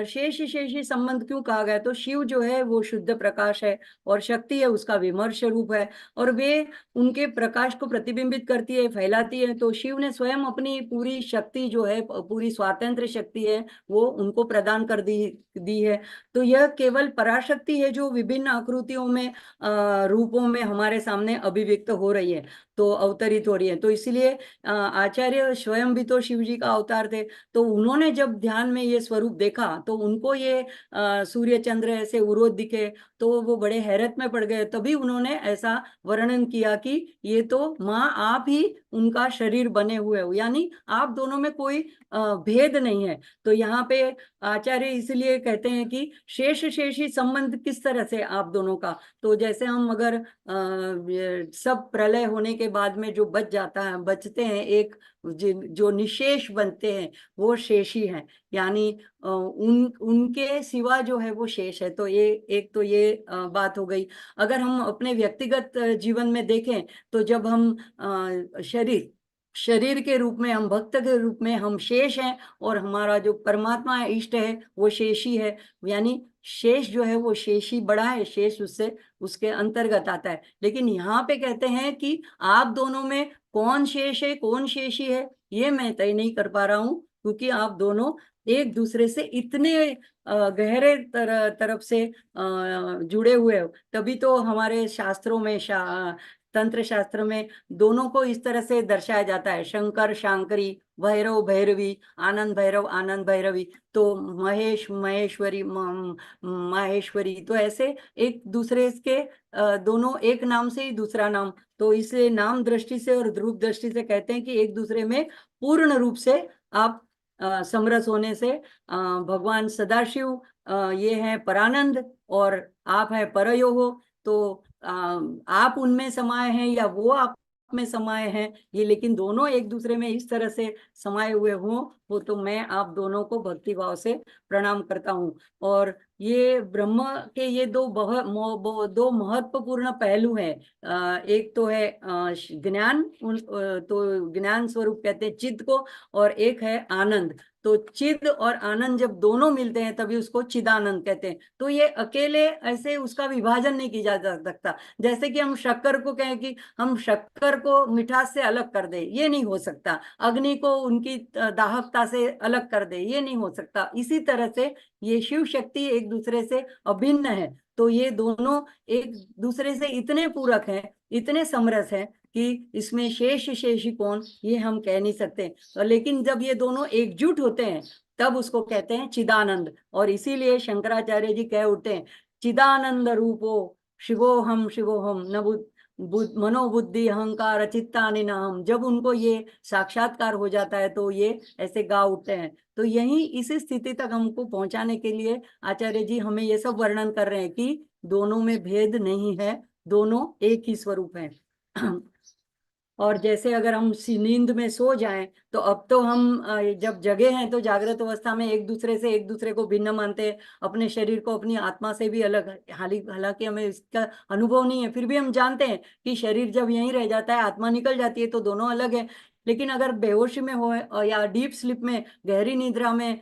शेष शेषी संबंध क्यों कहा गया? तो शिव जो है वो शुद्ध प्रकाश है, और शक्ति है उसका विमर्श रूप है, और वे उनके प्रकाश को प्रतिबिंबित करती है, फैलाती है। तो शिव ने स्वयं अपनी पूरी शक्ति जो है, पूरी स्वातंत्र शक्ति है, वो उनको प्रदान कर दी है। तो यह केवल पराशक्ति है जो विभिन्न आकृतियों में रूपों में हमारे सामने अभिव्यक्त हो रही है, तो अवतरित हो रही है। तो इसलिए आचार्य स्वयं भी तो शिव जी का अवतार थे। तो उन्होंने जब ध्यान में ये स्वरूप देखा, तो उनको ये सूर्य चंद्र ऐसे उरोध दिखे, तो वो बड़े हैरत में पड़ गए। तभी उन्होंने ऐसा वर्णन किया कि ये तो माँ आप ही उनका शरीर बने हुए हो, यानी आप दोनों में कोई भेद नहीं है। तो यहाँ पे आचार्य इसलिए कहते हैं कि शेष शेषी संबंध किस तरह से आप दोनों का। तो जैसे हम अगर सब प्रलय होने के बाद में जो बचते हैं, एक जो निशेष बनते हैं, वो शेषी हैं, यानी उनके सिवा जो है वो शेष है। तो ये एक तो ये बात हो गई। अगर हम अपने व्यक्तिगत जीवन में देखें, तो जब हम शरीर के रूप में, हम भक्त के रूप में हम शेष हैं, और हमारा जो परमात्मा है, इष्ट है, वो शेषी है। यानी शेष जो है वो शेषी बड़ा है, शेष उससे उसके अंतर्गत आता है। लेकिन यहाँ पे कहते हैं कि आप दोनों में कौन शेष है कौन शेषी है, ये मैं तय नहीं कर पा रहा हूँ, क्योंकि आप दोनों एक दूसरे से इतने गहरे तरफ से जुड़े हुए हो। तभी तो हमारे शास्त्रों में तंत्र शास्त्र में दोनों को इस तरह से दर्शाया जाता है, शंकर शांकरी, भैरव भैरवी, आनंद भैरव आनंद भैरवी, तो महेश महेश्वरी माहेश्वरी। तो ऐसे एक दूसरे के दोनों एक नाम से ही दूसरा नाम, तो इसे नाम दृष्टि से और रूप दृष्टि से कहते हैं कि एक दूसरे में पूर्ण रूप से आप समरस होने से भगवान सदाशिव ये है परानंद, और आप है परयो हो। तो आप उनमें समाये हैं या वो में समाये हैं ये, लेकिन दोनों एक दूसरे में इस तरह से समाये हुए हों, वो तो मैं आप दोनों को भक्ति भाव से प्रणाम करता हूँ। और ये ब्रह्म के ये दो महत्वपूर्ण पहलू हैं। एक तो है ज्ञान, तो ज्ञान स्वरूप कहते हैं चित्त को, और एक है आनंद। तो चिद और आनंद जब दोनों मिलते हैं तभी उसको चिदानंद कहते हैं। तो ये अकेले ऐसे उसका विभाजन नहीं किया जा सकता। जैसे कि हम शक्कर को कहें कि हम शक्कर को मिठास से अलग कर दे, ये नहीं हो सकता। अग्नि को उनकी दाहकता से अलग कर दे, ये नहीं हो सकता। इसी तरह से ये शिव शक्ति एक दूसरे से अभिन्न है। तो ये दोनों एक दूसरे से इतने पूरक हैं, इतने समरस हैं कि इसमें शेषी कौन, ये हम कह नहीं सकते। लेकिन जब ये दोनों एकजुट होते हैं तब उसको कहते हैं चिदानंद। और इसीलिए शंकराचार्य जी कह उठते हैं, चिदानंद रूपो शिवोहम शिवोहम न मनोबुद्धि अहंकार चित्तानि नाहम। जब उनको ये साक्षात्कार हो जाता है तो ये ऐसे गा उठते हैं। तो यही इस स्थिति तक हमको पहुंचाने के लिए आचार्य जी हमें ये सब वर्णन कर रहे हैं कि दोनों में भेद नहीं है, दोनों एक ही स्वरूप है। और जैसे अगर हम नींद में सो जाएं तो अब तो हम जब जगे हैं तो जागृत अवस्था में एक दूसरे को भिन्न मानते हैं, अपने शरीर को अपनी आत्मा से भी अलग। हालांकि हमें इसका अनुभव नहीं है, फिर भी हम जानते हैं कि शरीर जब यहीं रह जाता है, आत्मा निकल जाती है तो दोनों अलग है। लेकिन अगर बेहोशी में हो या डीप स्लीप में, गहरी निद्रा में,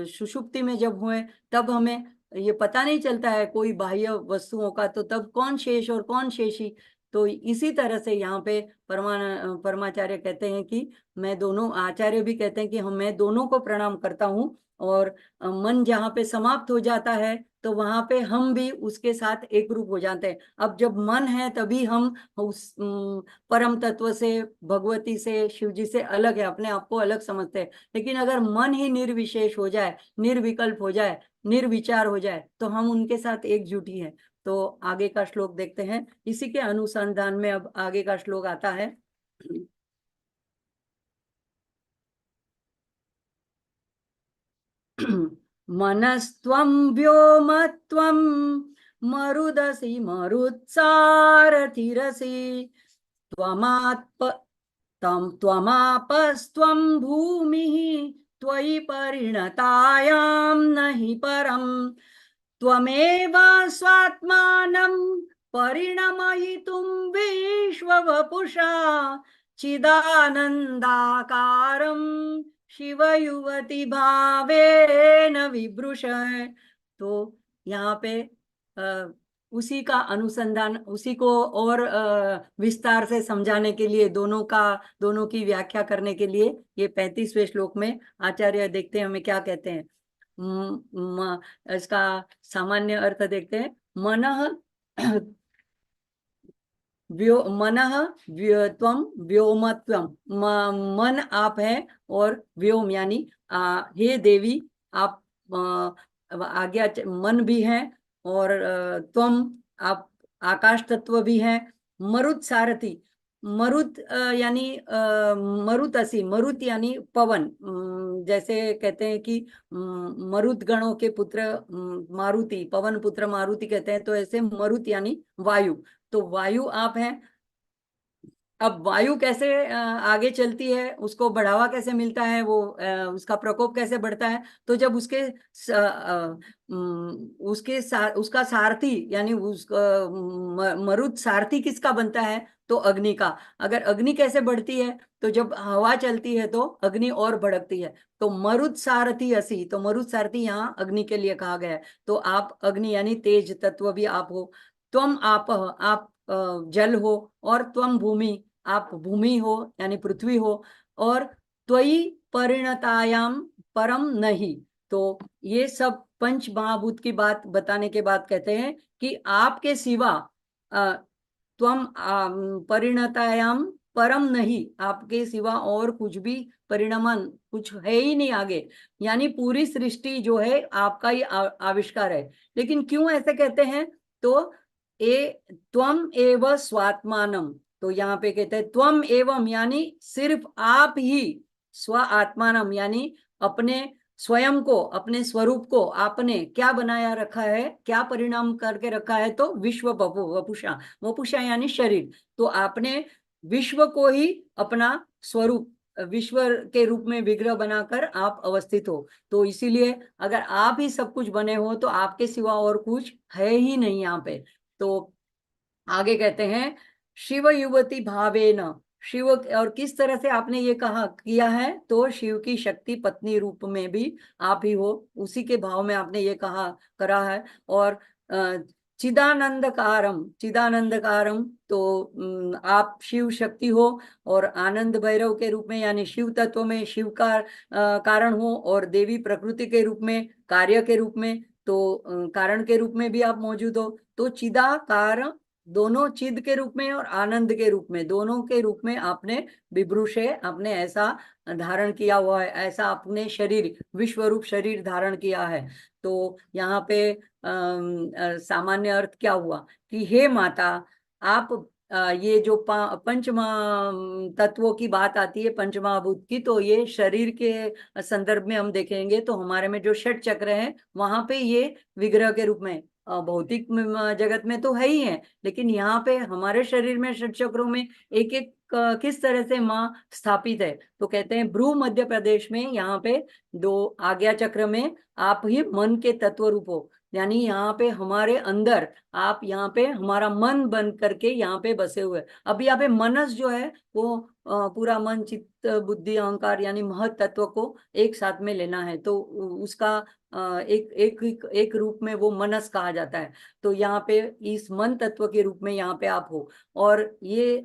सुषुप्ति में जब हुए, तब हमें ये पता नहीं चलता है कोई बाह्य वस्तुओं का, तो तब कौन शेष और कौन शेषी। तो इसी तरह से यहाँ पे परमाचार्य कहते हैं कि मैं दोनों, आचार्य भी कहते हैं कि मैं दोनों को प्रणाम करता हूँ। और मन जहाँ पे समाप्त हो जाता है तो वहां पे हम भी उसके साथ एक रूप हो जाते हैं। अब जब मन है तभी हम उस परम तत्व से, भगवती से, शिव जी से अलग है, अपने आप को अलग समझते हैं। लेकिन अगर मन ही निर्विशेष हो जाए, निर्विकल्प हो जाए, निर्विचार हो जाए, तो हम उनके साथ एकजुट ही है। तो आगे का श्लोक देखते हैं। इसी के अनुसंधान में अब आगे का श्लोक आता है। मनस्त्वं व्योमत्वं मरुदसि मरुत्सारथिरसि त्वमापस्त्वं भूमिः त्वयि परिणतायां नहि परम् त्वमेव स्वात्मानं परिणमयितुं विश्ववपुषा चिदानन्दाकारं शिवयुवति भावेन विभ्रुश। तो यहाँ पे उसी का अनुसंधान, उसी को और विस्तार से समझाने के लिए, दोनों की व्याख्या करने के लिए ये 35वें श्लोक में आचार्य देखते हैं हमें क्या कहते हैं। इसका सामान्य अर्थ देखते हैं। मनः त्वम व्योमत्वम, मन आप है, और व्योम यानी हे देवी आप आज्ञा, मन भी है, और त्वम आप आकाश तत्व भी है। मरुत सारथी, मरुत यानी मरुतसी, मरुत यानी पवन। जैसे कहते हैं कि मरुत गणों के पुत्र मारुति, पवन पुत्र मारुति कहते हैं, तो ऐसे मरुत यानी वायु। तो वायु आप हैं। अब वायु कैसे आगे चलती है, उसको बढ़ावा कैसे मिलता है, वो उसका प्रकोप कैसे बढ़ता है, तो जब उसका सारथी यानी मरुत सारथी किसका बनता है, तो अग्नि का। अगर अग्नि कैसे बढ़ती है, तो जब हवा चलती है तो अग्नि और भड़कती है। तो मरुत सारथी असी, तो मरुत सारथी यहाँ अग्नि के लिए कहा गया है। तो आप अग्नि यानी तेज तत्व भी आप हो। त्वम आप जल हो, और त्वम भूमि आप भूमि हो यानी पृथ्वी हो, और त्वयि परिणतायाम परम नहीं। तो ये सब पंच महाभूत की बात बताने के बाद कहते हैं कि आपके सिवा त्वम परिणतायाम परम नहीं, आपके सिवा और कुछ भी परिणमन कुछ है ही नहीं आगे। यानी पूरी सृष्टि जो है आपका ही आविष्कार है। लेकिन क्यों ऐसे कहते हैं, तो त्वम एव स्वात्मानम, तो यहाँ पे कहते हैं त्वम एवं यानी सिर्फ आप ही, स्व आत्मानम यानी अपने स्वयं को, अपने स्वरूप को आपने क्या बनाया रखा है, क्या परिणाम करके रखा है, तो विश्व वपुषा, वपुषा यानी शरीर। तो आपने विश्व को ही अपना स्वरूप, विश्व के रूप में विग्रह बनाकर आप अवस्थित हो। तो इसीलिए अगर आप ही सब कुछ बने हो तो आपके सिवा और कुछ है ही नहीं यहाँ पे। तो आगे कहते हैं शिव युवती भावेन, शिव, और किस तरह से आपने ये कहा किया है, तो शिव की शक्ति पत्नी रूप में भी आप ही हो, उसी के भाव में आपने ये कहा करा है। और चिदानंदकारम, चिदानंदकारम, तो आप शिव शक्ति हो, और आनंद भैरव के रूप में यानी शिव तत्व में शिव का कारण हो, और देवी प्रकृति के रूप में, कार्य के रूप में, तो कारण के रूप में भी आप मौजूद हो। तो चिदाकार, दोनों चिद के रूप में और आनंद के रूप में, दोनों के रूप में आपने विभ्रूष है, आपने ऐसा धारण किया हुआ है, ऐसा अपने शरीर, विश्व रूप शरीर धारण किया है। तो यहाँ पे सामान्य अर्थ क्या हुआ कि हे माता, आप ये जो पंच तत्वों की बात आती है, पंच महाभूत की, तो ये शरीर के संदर्भ में हम देखेंगे तो हमारे में जो षट चक्र है वहां पे ये विग्रह के रूप में, भौतिक जगत में तो है ही है, लेकिन यहाँ पे हमारे शरीर में षट चक्रों में एक एक किस तरह से माँ स्थापित है। तो कहते हैं भ्रू मध्य प्रदेश में, यहाँ पे दो आज्ञा चक्र में आप ही मन के तत्व रूप हो, यानी यहाँ पे हमारे अंदर आप यहाँ पे हमारा मन बन करके यहाँ पे बसे हुए। अब यहाँ पे मनस जो है वो पूरा मन चित्त बुद्धि अहंकार यानी महत तत्व को एक साथ में लेना है, तो उसका एक एक एक रूप में वो मनस कहा जाता है। तो यहाँ पे इस मन तत्व के रूप में यहाँ पे आप हो। और ये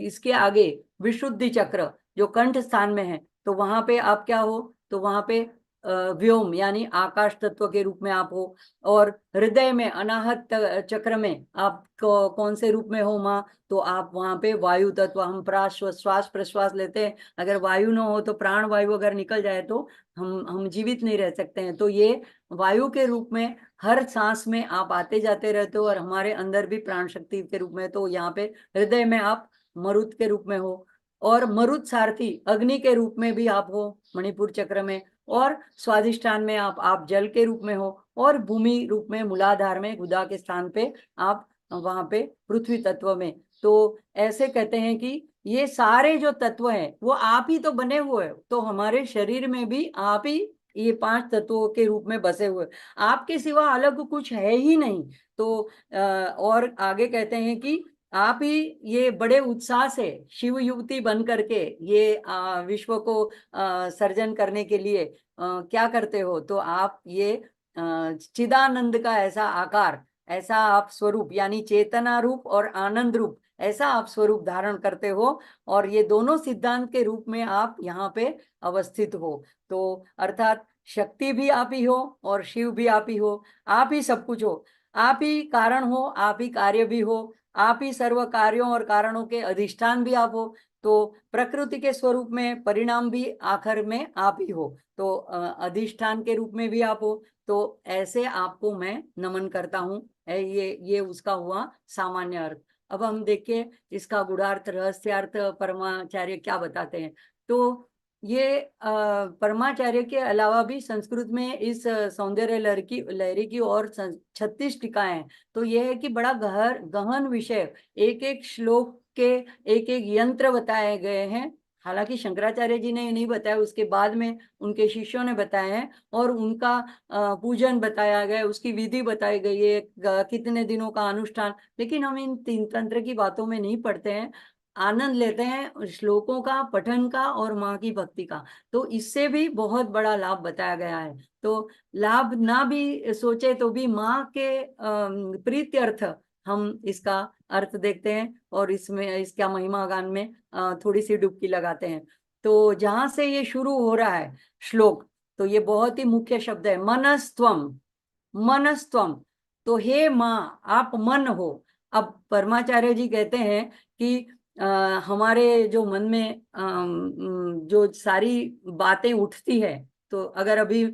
इसके आगे विशुद्धि चक्र जो कंठ स्थान में है, तो वहां पे आप क्या हो, तो वहां पे व्योम यानी आकाश तत्व के रूप में आप हो। और हृदय में अनाहत चक्र में आप कौन से रूप में हो माँ, तो आप वहां पे वायु तत्व, हम श्वास प्रश्वास लेते हैं, अगर वायु न हो तो प्राण वायु अगर निकल जाए तो हम जीवित नहीं रह सकते हैं। तो ये वायु के रूप में हर सांस में आप आते जाते रहते हो, और हमारे अंदर भी प्राण शक्ति के रूप में, तो यहाँ पे हृदय में आप मरुत के रूप में हो। और मरुत सारथी अग्नि के रूप में भी आप हो मणिपुर चक्र में। और स्वादिष्ठान में आप जल के रूप में हो, और भूमि रूप में मूलाधार में गुदा के स्थान पे आप वहां पे पृथ्वी तत्व में। तो ऐसे कहते हैं कि ये सारे जो तत्व हैं वो आप ही तो बने हुए, तो हमारे शरीर में भी आप ही ये पांच तत्वों के रूप में बसे हुए, आपके सिवा अलग कुछ है ही नहीं। तो और आगे कहते हैं कि आप ही ये बड़े उत्साह से शिव युवती बन करके ये विश्व को सर्जन करने के लिए क्या करते हो, तो आप ये चिदानंद का ऐसा आकार, ऐसा आप स्वरूप यानी चेतना रूप और आनंद रूप, ऐसा आप स्वरूप धारण करते हो, और ये दोनों सिद्धांत के रूप में आप यहाँ पे अवस्थित हो। तो अर्थात शक्ति भी आप ही हो और शिव भी आप ही हो, आप ही सब कुछ हो, आप ही कारण हो, आप ही कार्य भी हो, आप ही सर्व कार्यों और कारणों के अधिष्ठान भी आप हो। तो प्रकृति के स्वरूप में परिणाम भी आखिर में आप ही हो, तो अधिष्ठान के रूप में भी आप हो। तो ऐसे आपको मैं नमन करता हूँ। ये उसका हुआ सामान्य अर्थ। अब हम देखिए इसका गूढ़ार्थ रहस्यार्थ परमाचार्य क्या बताते हैं। तो ये परमाचार्य के अलावा भी संस्कृत में इस सौंदर्य लहरी की और 36 टीकाएं हैं। तो यह है कि बड़ा गहन विषय, एक एक श्लोक के एक एक यंत्र बताए गए हैं। हालांकि शंकराचार्य जी ने नहीं बताया, उसके बाद में उनके शिष्यों ने बताए हैं, और उनका पूजन बताया गया, उसकी विधि बताई गई है, कितने दिनों का अनुष्ठान। लेकिन हम इन तीन तंत्र की बातों में नहीं पढ़ते हैं, आनंद लेते हैं श्लोकों का पठन का और माँ की भक्ति का। तो इससे भी बहुत बड़ा लाभ बताया गया है। तो लाभ ना भी सोचे तो भी माँ के प्रीत्यर्थ हम इसका अर्थ देखते हैं, और इसमें इसका महिमा गान में थोड़ी सी डुबकी लगाते हैं। तो जहां से ये शुरू हो रहा है श्लोक, तो ये बहुत ही मुख्य शब्द है, मनस्त्वम, मनस्त्वम। तो हे माँ आप मन हो। अब परमाचार्य जी कहते हैं कि हमारे जो मन में जो सारी बातें उठती है, तो अगर अभी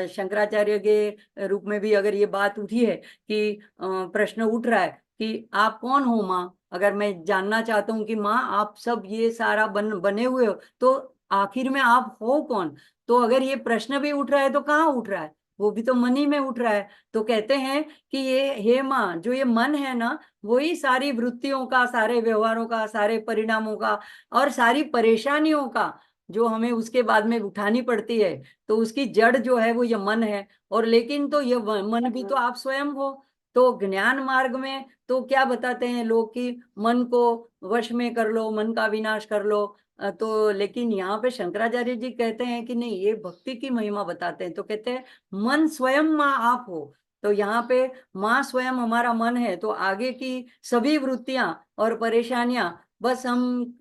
शंकराचार्य के रूप में भी अगर ये बात उठी है कि प्रश्न उठ रहा है कि आप कौन हो माँ, अगर मैं जानना चाहता हूँ कि माँ आप सब ये सारा बने हुए हो, तो आखिर में आप हो कौन। तो अगर ये प्रश्न भी उठ रहा है तो कहाँ उठ रहा है, वो भी तो मन ही में उठ रहा है। तो कहते हैं कि ये हे माँ, जो ये मन है ना, वही सारी वृत्तियों का, सारे व्यवहारों का, सारे परिणामों का और सारी परेशानियों का जो हमें उसके बाद में उठानी पड़ती है, तो उसकी जड़ जो है वो ये मन है। और लेकिन तो ये मन भी तो आप स्वयं हो। तो ज्ञान मार्ग में तो क्या बताते हैं लोग कि मन को वश में कर लो, मन का विनाश कर लो। तो लेकिन यहाँ पे शंकराचार्य जी कहते हैं कि नहीं, ये भक्ति की महिमा बताते हैं। तो कहते हैं मन स्वयं माँ आप हो। तो यहाँ पे माँ स्वयं हमारा मन है, तो आगे की सभी वृत्तियां और परेशानियां बस हम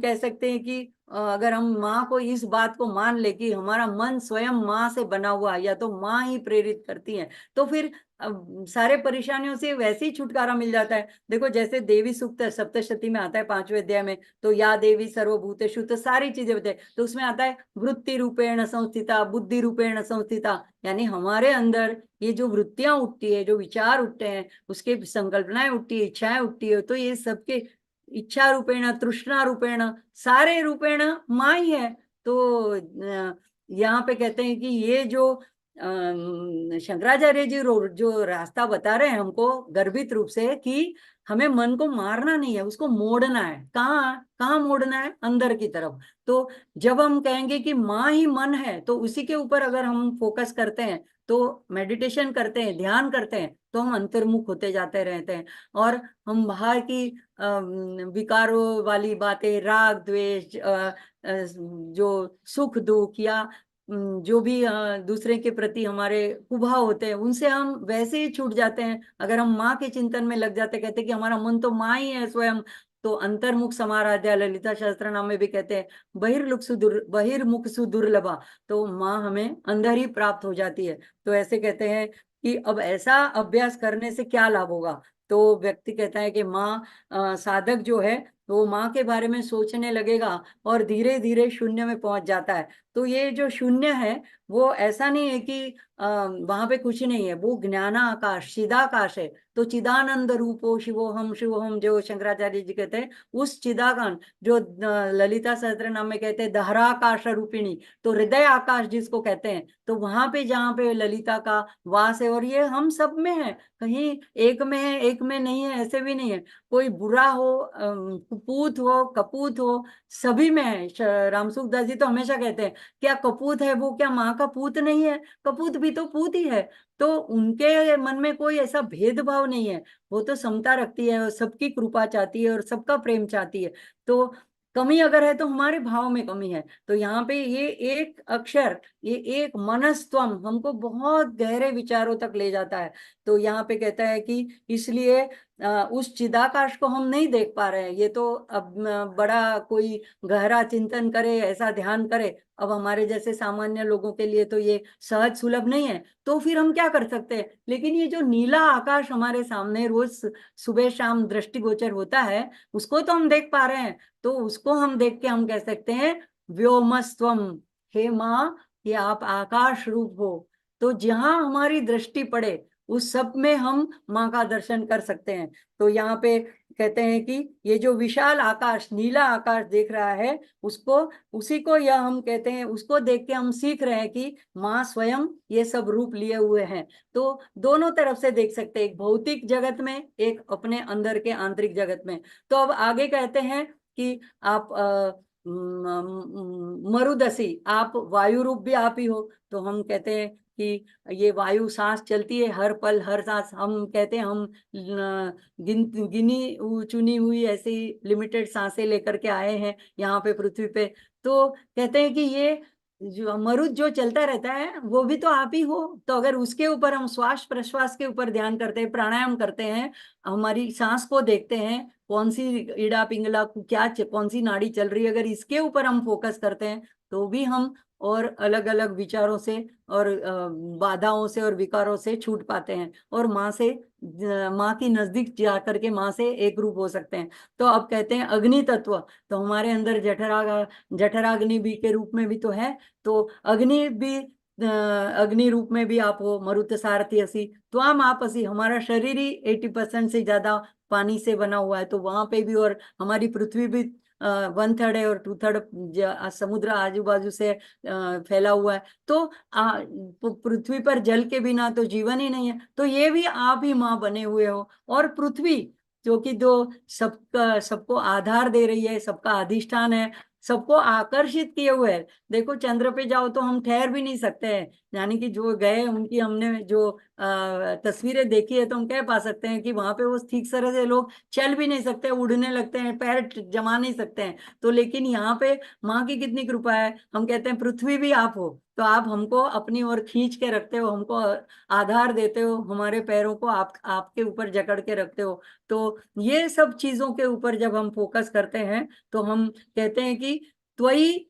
कह सकते हैं कि अगर हम माँ को इस बात को मान ले कि हमारा मन स्वयं माँ से बना हुआ है या तो माँ ही प्रेरित करती है, तो फिर सारे परेशानियों से वैसे ही छुटकारा मिल जाता है। देखो जैसे देवी सूक्त सप्तशती में आता है 5वें अध्याय में, तो या देवी सर्वभूतेषु, तो सारी चीजें बताए, तो उसमें आता है वृत्ति रूपेण संस्थिता, बुद्धि रूपेण संस्थिता, यानी हमारे अंदर ये जो वृत्तियां उठती है, जो विचार उठते हैं, उसके संकल्पनाएं उठती है, इच्छाएं उठती है, तो ये सबके इच्छा रूपेण, तृष्णा रूपेण, सारे रूपेण माँ ही है। तो यहाँ पे कहते हैं कि ये जो शंकराचार्य जी जो रास्ता बता रहे हैं हमको गर्भित रूप से, कि हमें मन को मारना नहीं है, उसको मोड़ना है। कहाँ कहाँ मोड़ना है? अंदर की तरफ। तो जब हम कहेंगे कि माँ ही मन है, तो उसी के ऊपर अगर हम फोकस करते हैं, तो मेडिटेशन करते हैं, ध्यान करते हैं, तो हम अंतर्मुख होते जाते रहते हैं। और हम बाहर की विकारों वाली बातें, राग द्वेष, जो सुख दुख या जो भी दूसरे के प्रति हमारे कुभाव होते हैं, उनसे हम वैसे ही छूट जाते हैं। अगर हम माँ के चिंतन में लग जाते, कहते कि हमारा मन तो माँ ही है स्वयं। तो अंतर्मुख समाराध्या ललिता शास्त्र नाम में भी कहते हैं बहिर्मुख सुदुर्लभा, तो माँ हमें अंदर ही प्राप्त हो जाती है। तो ऐसे कहते हैं कि अब ऐसा अभ्यास करने से क्या लाभ होगा। तो व्यक्ति कहता है कि माँ, साधक जो है वो माँ के बारे में सोचने लगेगा और धीरे धीरे शून्य में पहुंच जाता है। तो ये जो शून्य है, वो ऐसा नहीं है कि वहां पे कुछ नहीं है, वो ज्ञानाकाश, चिदाकाश है। तो चिदानंद रूपो शिवोहम शिवोहम, जो शंकराचार्य जी कहते हैं, उस चिदाकाश जो ललिता सहस्त्र नाम में कहते हैं दहराकाश रूपिणी, तो हृदय आकाश जिसको कहते हैं, तो वहां पे जहाँ पे ललिता का वास है, और ये हम सब में है, कहीं एक में है एक में नहीं है, ऐसे भी नहीं है। कोई बुरा हो, कुपूत हो, कपूत हो, सभी में है। रामसुख दास जी तो हमेशा कहते हैं, क्या कपूत है वो, क्या माँ का पूत नहीं है? कपूत भी तो पूत ही है। तो उनके मन में कोई ऐसा भेदभाव नहीं है, वो तो समता रखती है और सबकी कृपा चाहती है और सबका प्रेम चाहती है। तो कमी अगर है तो हमारे भाव में कमी है। तो यहाँ पे ये एक अक्षर, ये एक मनस्तवम हमको बहुत गहरे विचारों तक ले जाता है। तो यहाँ पे कहता है कि इसलिए उस चिदाकाश को हम नहीं देख पा रहे हैं। ये तो अब बड़ा कोई गहरा चिंतन करे, ऐसा ध्यान करे, अब हमारे जैसे सामान्य लोगों के लिए तो ये सहज सुलभ नहीं है। तो फिर हम क्या कर सकते हैं? लेकिन ये जो नीला आकाश हमारे सामने रोज सुबह शाम दृष्टिगोचर होता है, उसको तो हम देख पा रहे हैं। तो उसको हम देख के हम कह सकते हैं व्योमस्त्वम, हे माँ, ये आप आकाश रूप हो। तो जहां हमारी दृष्टि पड़े उस सब में हम माँ का दर्शन कर सकते हैं। तो यहाँ पे कहते हैं कि ये जो विशाल आकाश, नीला आकाश देख रहा है, उसको, उसी को यह हम कहते हैं, उसको देख के हम सीख रहे हैं कि माँ स्वयं ये सब रूप लिए हुए हैं। तो दोनों तरफ से देख सकते हैं, एक भौतिक जगत में, एक अपने अंदर के आंतरिक जगत में। तो अब आगे कहते हैं कि आप मरुदसी, आप वायु रूप भी आप ही हो। तो हम कहते हैं कि ये वायु सांस चलती है हर पल हर सांस, हम कहते हैं हम गिनी चुनी हुई ऐसी लिमिटेड सांसें लेकर के आए हैं यहाँ पे पृथ्वी पे। तो कहते हैं कि ये जो मरुद जो चलता रहता है वो भी तो आप ही हो। तो अगर उसके ऊपर हम श्वास प्रश्वास के ऊपर ध्यान करते हैं, प्राणायाम करते हैं, हमारी सांस को देखते हैं, कौन सी इड़ा पिंगला क्या कौन सी नाड़ी चल रही है, अगर इसके ऊपर हम फोकस करते हैं, तो भी हम और अलग अलग विचारों से और बाधाओं से और विकारों से छूट पाते हैं, और माँ से, माँ की नजदीक जाकर के माँ से एक रूप हो सकते हैं। तो अब कहते हैं अग्नि तत्व, तो हमारे अंदर जठराग्नि भी के रूप में भी तो है। तो अग्नि भी, अग्नि रूप में भी आप हो, मरुत सारथी असी, तो आप असी, हमारा शरीर ही 80% से ज्यादा पानी से बना हुआ है, तो वहां पे भी, और हमारी पृथ्वी भी वन थर्ड है और टू थर्ड समुद्र आजू बाजू से फैला हुआ है। तो पृथ्वी पर जल के बिना तो जीवन ही नहीं है। तो ये भी आप ही माँ बने हुए हो। और पृथ्वी जो कि जो सबको आधार दे रही है, सबका अधिष्ठान है, सबको आकर्षित किए हुए है। देखो चंद्र पे जाओ तो हम ठहर भी नहीं सकते हैं, यानी कि जो गए उनकी हमने जो तस्वीरें देखी है तो हम कह पा सकते हैं कि वहां पे वो ठीक तरह से लोग चल भी नहीं सकते, उड़ने लगते हैं, पैर जमा नहीं सकते हैं। तो लेकिन यहाँ पे माँ की कितनी कृपा है, हम कहते हैं पृथ्वी भी आप हो, तो आप हमको अपनी ओर खींच के रखते हो, हमको आधार देते हो, हमारे पैरों को आप आपके ऊपर जकड़ के रखते हो। तो ये सब चीजों के ऊपर जब हम फोकस करते हैं तो हम कहते हैं कि त्वयि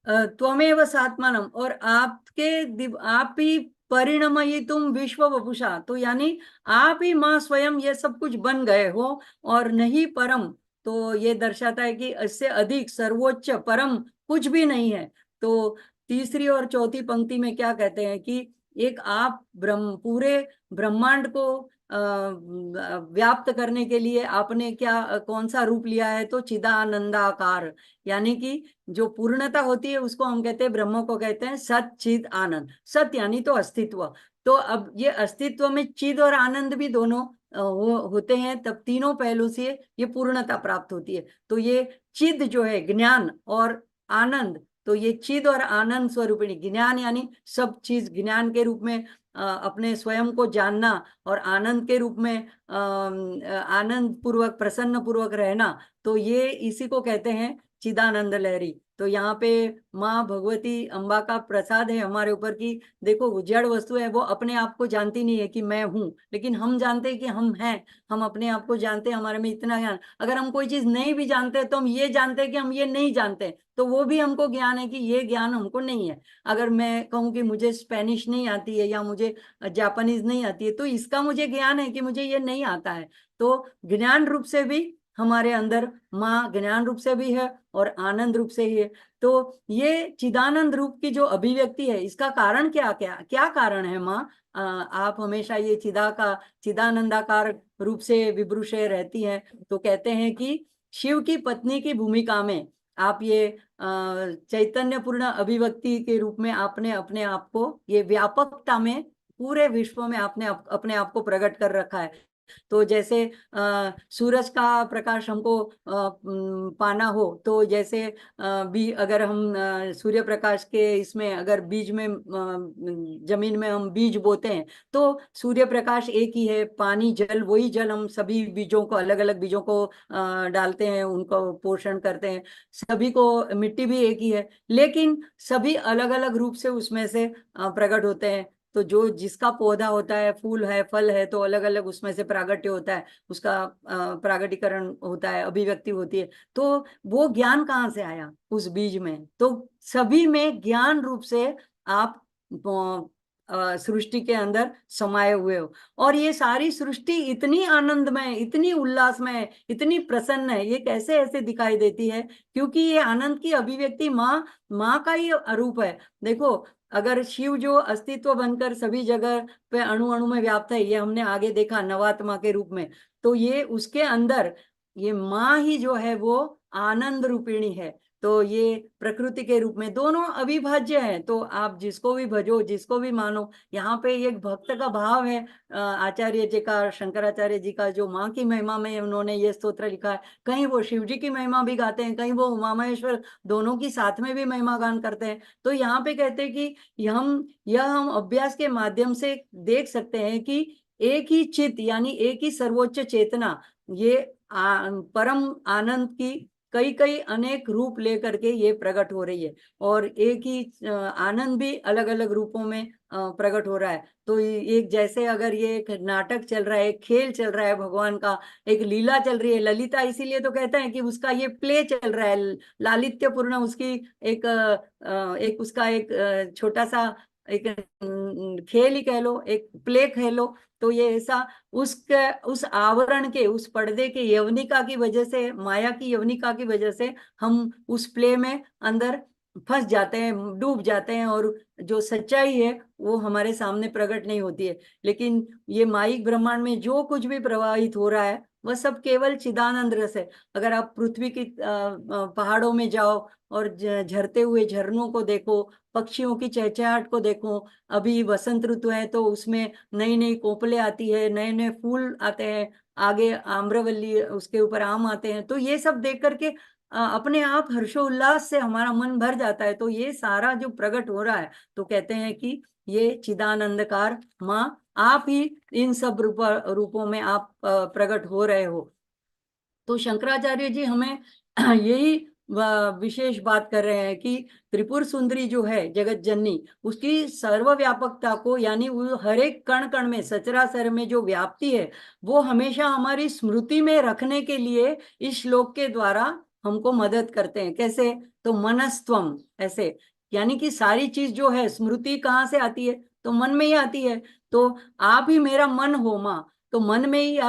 त्वमेव सात्मानम, और आप ही परिणमयि तुम विश्व वपुषा, तो यानी आप ही माँ स्वयं ये सब कुछ बन गए हो, और नहीं परम, तो ये दर्शाता है कि इससे अधिक सर्वोच्च परम कुछ भी नहीं है। तो तीसरी और चौथी पंक्ति में क्या कहते हैं कि एक आप पूरे ब्रह्मांड को व्याप्त करने के लिए आपने क्या कौन सा रूप लिया है, तो चिदानंदाकार, यानी कि जो पूर्णता होती है उसको हम कहते हैं, ब्रह्म को कहते हैं सत चिद आनंद। सत यानी तो अस्तित्व। तो अब ये अस्तित्व में चिद और आनंद भी दोनों होते हैं, तब तीनों पहलू से ये पूर्णता प्राप्त होती है। तो ये चिद जो है ज्ञान और आनंद, तो ये चिद और आनंद स्वरूपिणी, ज्ञान यानी सब चीज ज्ञान के रूप में अपने स्वयं को जानना, और आनंद के रूप में आनंद पूर्वक प्रसन्न पूर्वक रहना, तो ये इसी को कहते हैं चिदानंद लहरी। तो यहाँ पे माँ भगवती अम्बा का प्रसाद है हमारे ऊपर की, देखो जड़ वस्तु है वो अपने आप को जानती नहीं है कि मैं हूँ, लेकिन हम जानते हैं कि हम हैं, हम अपने आप को जानते हैं, हमारे में इतना ज्ञान। अगर हम कोई चीज नहीं भी जानते तो हम ये जानते हैं कि हम ये नहीं जानते, तो वो भी हमको ज्ञान है कि ये ज्ञान हमको नहीं है। अगर मैं कहूँ कि मुझे स्पेनिश नहीं आती है या मुझे जापानीज नहीं आती है, तो इसका मुझे ज्ञान है कि मुझे ये नहीं आता है। तो ज्ञान रूप से भी हमारे अंदर माँ ज्ञान रूप से भी है और आनंद रूप से ही है। तो ये चिदानंद रूप की जो अभिव्यक्ति है, इसका कारण क्या क्या क्या कारण है माँ, आप हमेशा ये चिदानंदाकार रूप से विभूषे रहती हैं। तो कहते हैं कि शिव की पत्नी की भूमिका में आप ये चैतन्य पूर्ण अभिव्यक्ति के रूप में आपने अपने आप को ये व्यापकता में पूरे विश्व में आपने अपने आप को प्रकट कर रखा है। तो जैसे सूरज का प्रकाश हमको पाना हो, तो जैसे भी अगर हम सूर्य प्रकाश के इसमें अगर बीज में जमीन में हम बीज बोते हैं, तो सूर्य प्रकाश एक ही है, पानी जल वही जल, हम सभी बीजों को अलग अलग बीजों को डालते हैं, उनको पोषण करते हैं, सभी को मिट्टी भी एक ही है, लेकिन सभी अलग अलग रूप से उसमें से प्रकट होते हैं। तो जो जिसका पौधा होता है, फूल है, फल है, तो अलग अलग उसमें से प्रागट्य होता है, उसका प्रागटीकरण होता है, अभिव्यक्ति होती है। तो वो ज्ञान कहाँ से आया उस बीज में, तो सभी में ज्ञान रूप से आप सृष्टि के अंदर समाये हुए हो। और ये सारी सृष्टि इतनी आनंदमय, इतनी उल्लासमय, इतनी प्रसन्न है, ये कैसे ऐसे दिखाई देती है, क्योंकि ये आनंद की अभिव्यक्ति माँ का ही रूप है। देखो अगर शिव जो अस्तित्व बनकर सभी जगह पे अणु अणु में व्याप्त है, ये हमने आगे देखा नवात्मा के रूप में, तो ये उसके अंदर ये माँ ही जो है वो आनंद रूपिणी है। तो ये प्रकृति के रूप में दोनों अविभाज्य है, तो आप जिसको भी भजो, जिसको भी मानो। यहाँ पे एक भक्त का भाव है, आचार्य जी का, शंकराचार्य जी का, जो माँ की महिमा में उन्होंने ये स्तोत्र लिखा है। कहीं वो शिव जी की महिमा भी गाते हैं, कहीं वो उमा महेश्वर दोनों की साथ में भी महिमा गान करते हैं। तो यहाँ पे कहते हैं कि हम अभ्यास के माध्यम से देख सकते हैं कि एक ही चित्त यानी एक ही सर्वोच्च चेतना, ये परम आनंद की कई कई अनेक रूप लेकर के ये प्रकट हो रही है, और एक ही आनंद भी अलग अलग रूपों में प्रकट हो रहा है। तो एक जैसे अगर ये एक नाटक चल रहा है, एक खेल चल रहा है भगवान का, एक लीला चल रही है, ललिता इसीलिए तो कहते हैं कि उसका ये प्ले चल रहा है, लालित्यपूर्ण उसकी एक उसका एक छोटा सा एक खेल ही कह लो, एक प्ले कह लो। तो ये ऐसा उस आवरण के, उस पर्दे के यवनिका की वजह से, माया की यवनिका की वजह से हम उस प्ले में अंदर फंस जाते हैं, डूब जाते हैं, और जो सच्चाई है वो हमारे सामने प्रकट नहीं होती है। लेकिन ये माइक ब्रह्मांड में जो कुछ भी प्रवाहित हो रहा है वह सब केवल चिदानंद रस है। अगर आप पृथ्वी की पहाड़ों में जाओ और झरते हुए झरनों को देखो, पक्षियों की चहचहाहट को देखो, अभी वसंत ऋतु है तो उसमें नई नई कोपलें आती है, नए नए फूल आते हैं, आगे आम्रवल्ली, उसके ऊपर आम आते हैं, तो ये सब देख करके अपने आप हर्षोल्लास से हमारा मन भर जाता है। तो ये सारा जो प्रकट हो रहा है, तो कहते हैं कि ये चिदानंदकार माँ आप ही इन सब रूपों में आप प्रकट हो रहे हो। तो शंकराचार्य जी हमें यही विशेष बात कर रहे हैं कि त्रिपुर सुंदरी जो है जगत जननी, उसकी सर्वव्यापकता को, यानी वो हर एक कण कण में, सचराचर में जो व्याप्ति है, वो हमेशा हमारी स्मृति में रखने के लिए इस श्लोक के द्वारा हमको मदद करते हैं। कैसे? तो मनस्त्वम, ऐसे, यानी कि सारी चीज जो है, स्मृति कहाँ से आती है? तो मन में ही आती है। तो आप ही मेरा मन हो माँ, तो मन में ही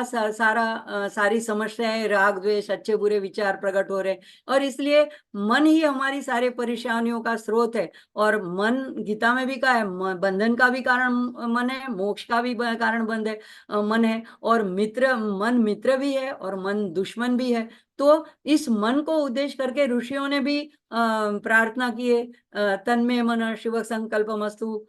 सारी समस्याएं, राग द्वेष, अच्छे बुरे विचार प्रकट हो रहे हैं, और इसलिए मन ही हमारी सारी परेशानियों का स्रोत है। और मन, गीता में भी कहा है, बंधन का भी कारण मन है, मोक्ष का भी कारण बंध है, मन है, और मन मित्र भी है और मन दुश्मन भी है। तो इस मन को उद्देश्य करके ऋषियों ने भी प्रार्थना की है, तन्मे मन शिव संकल्पमस्तु,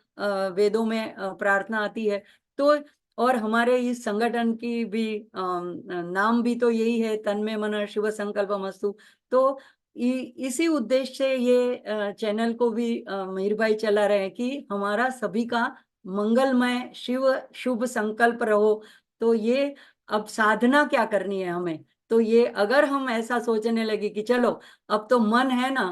वेदों में प्रार्थना आती है। तो और हमारे इस संगठन की भी नाम भी तो यही है, तन्मे मन शिव संकल्पमस्तु। तो इसी उद्देश्य से ये चैनल को भी मीर भाई चला रहे हैं कि हमारा सभी का मंगलमय शिव शुभ संकल्प रहो। तो ये अब साधना क्या करनी है हमें? तो ये अगर हम ऐसा सोचने लगे कि चलो अब तो मन है ना,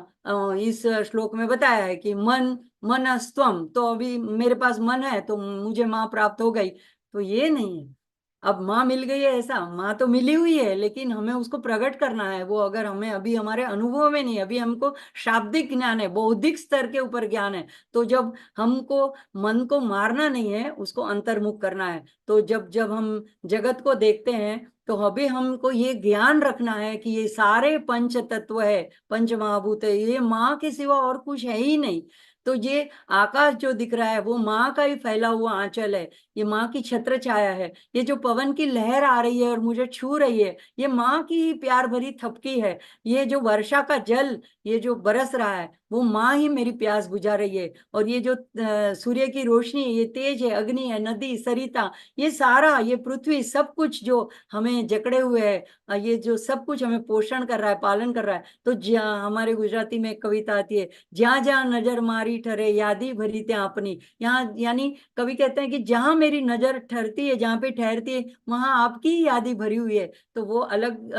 इस श्लोक में बताया है कि मनस्त्वम, तो अभी मेरे पास मन है तो मुझे माँ प्राप्त हो गई, तो ये नहीं है। अब माँ मिल गई है, ऐसा माँ तो मिली हुई है, लेकिन हमें उसको प्रकट करना है। वो अगर हमें अभी हमारे अनुभव में नहीं, अभी हमको शाब्दिक ज्ञान है, बौद्धिक स्तर के ऊपर ज्ञान है, तो जब हमको मन को मारना नहीं है, उसको अंतर्मुख करना है। तो जब जब हम जगत को देखते हैं, तो अभी हमको ये ज्ञान रखना है कि ये सारे पंच तत्व है, पंच महाभूत है, ये माँ के सिवा और कुछ है ही नहीं। तो ये आकाश जो दिख रहा है, वो माँ का ही फैला हुआ आंचल है, ये माँ की छत्र छाया है। ये जो पवन की लहर आ रही है और मुझे छू रही है, ये माँ की ही प्यार भरी थपकी है। ये जो वर्षा का जल, ये जो बरस रहा है, वो माँ ही मेरी प्यास बुझा रही है। और ये जो सूर्य की रोशनी, ये तेज है, अग्नि है, नदी, सरिता, ये सारा, ये पृथ्वी, सब कुछ जो हमें जकड़े हुए है, ये जो सब कुछ हमें पोषण कर रहा है, पालन कर रहा है। तो हमारे गुजराती में एक कविता आती है, जहाँ जहाँ नजर मारी ठहरे यादी भरी त्या अपनी। यहाँ यानी कवि कहते हैं कि जहां मेरी नजर ठहरती है, जहां पे ठहरती है, वहां आपकी ही यादें भरी हुई है। तो वो अलग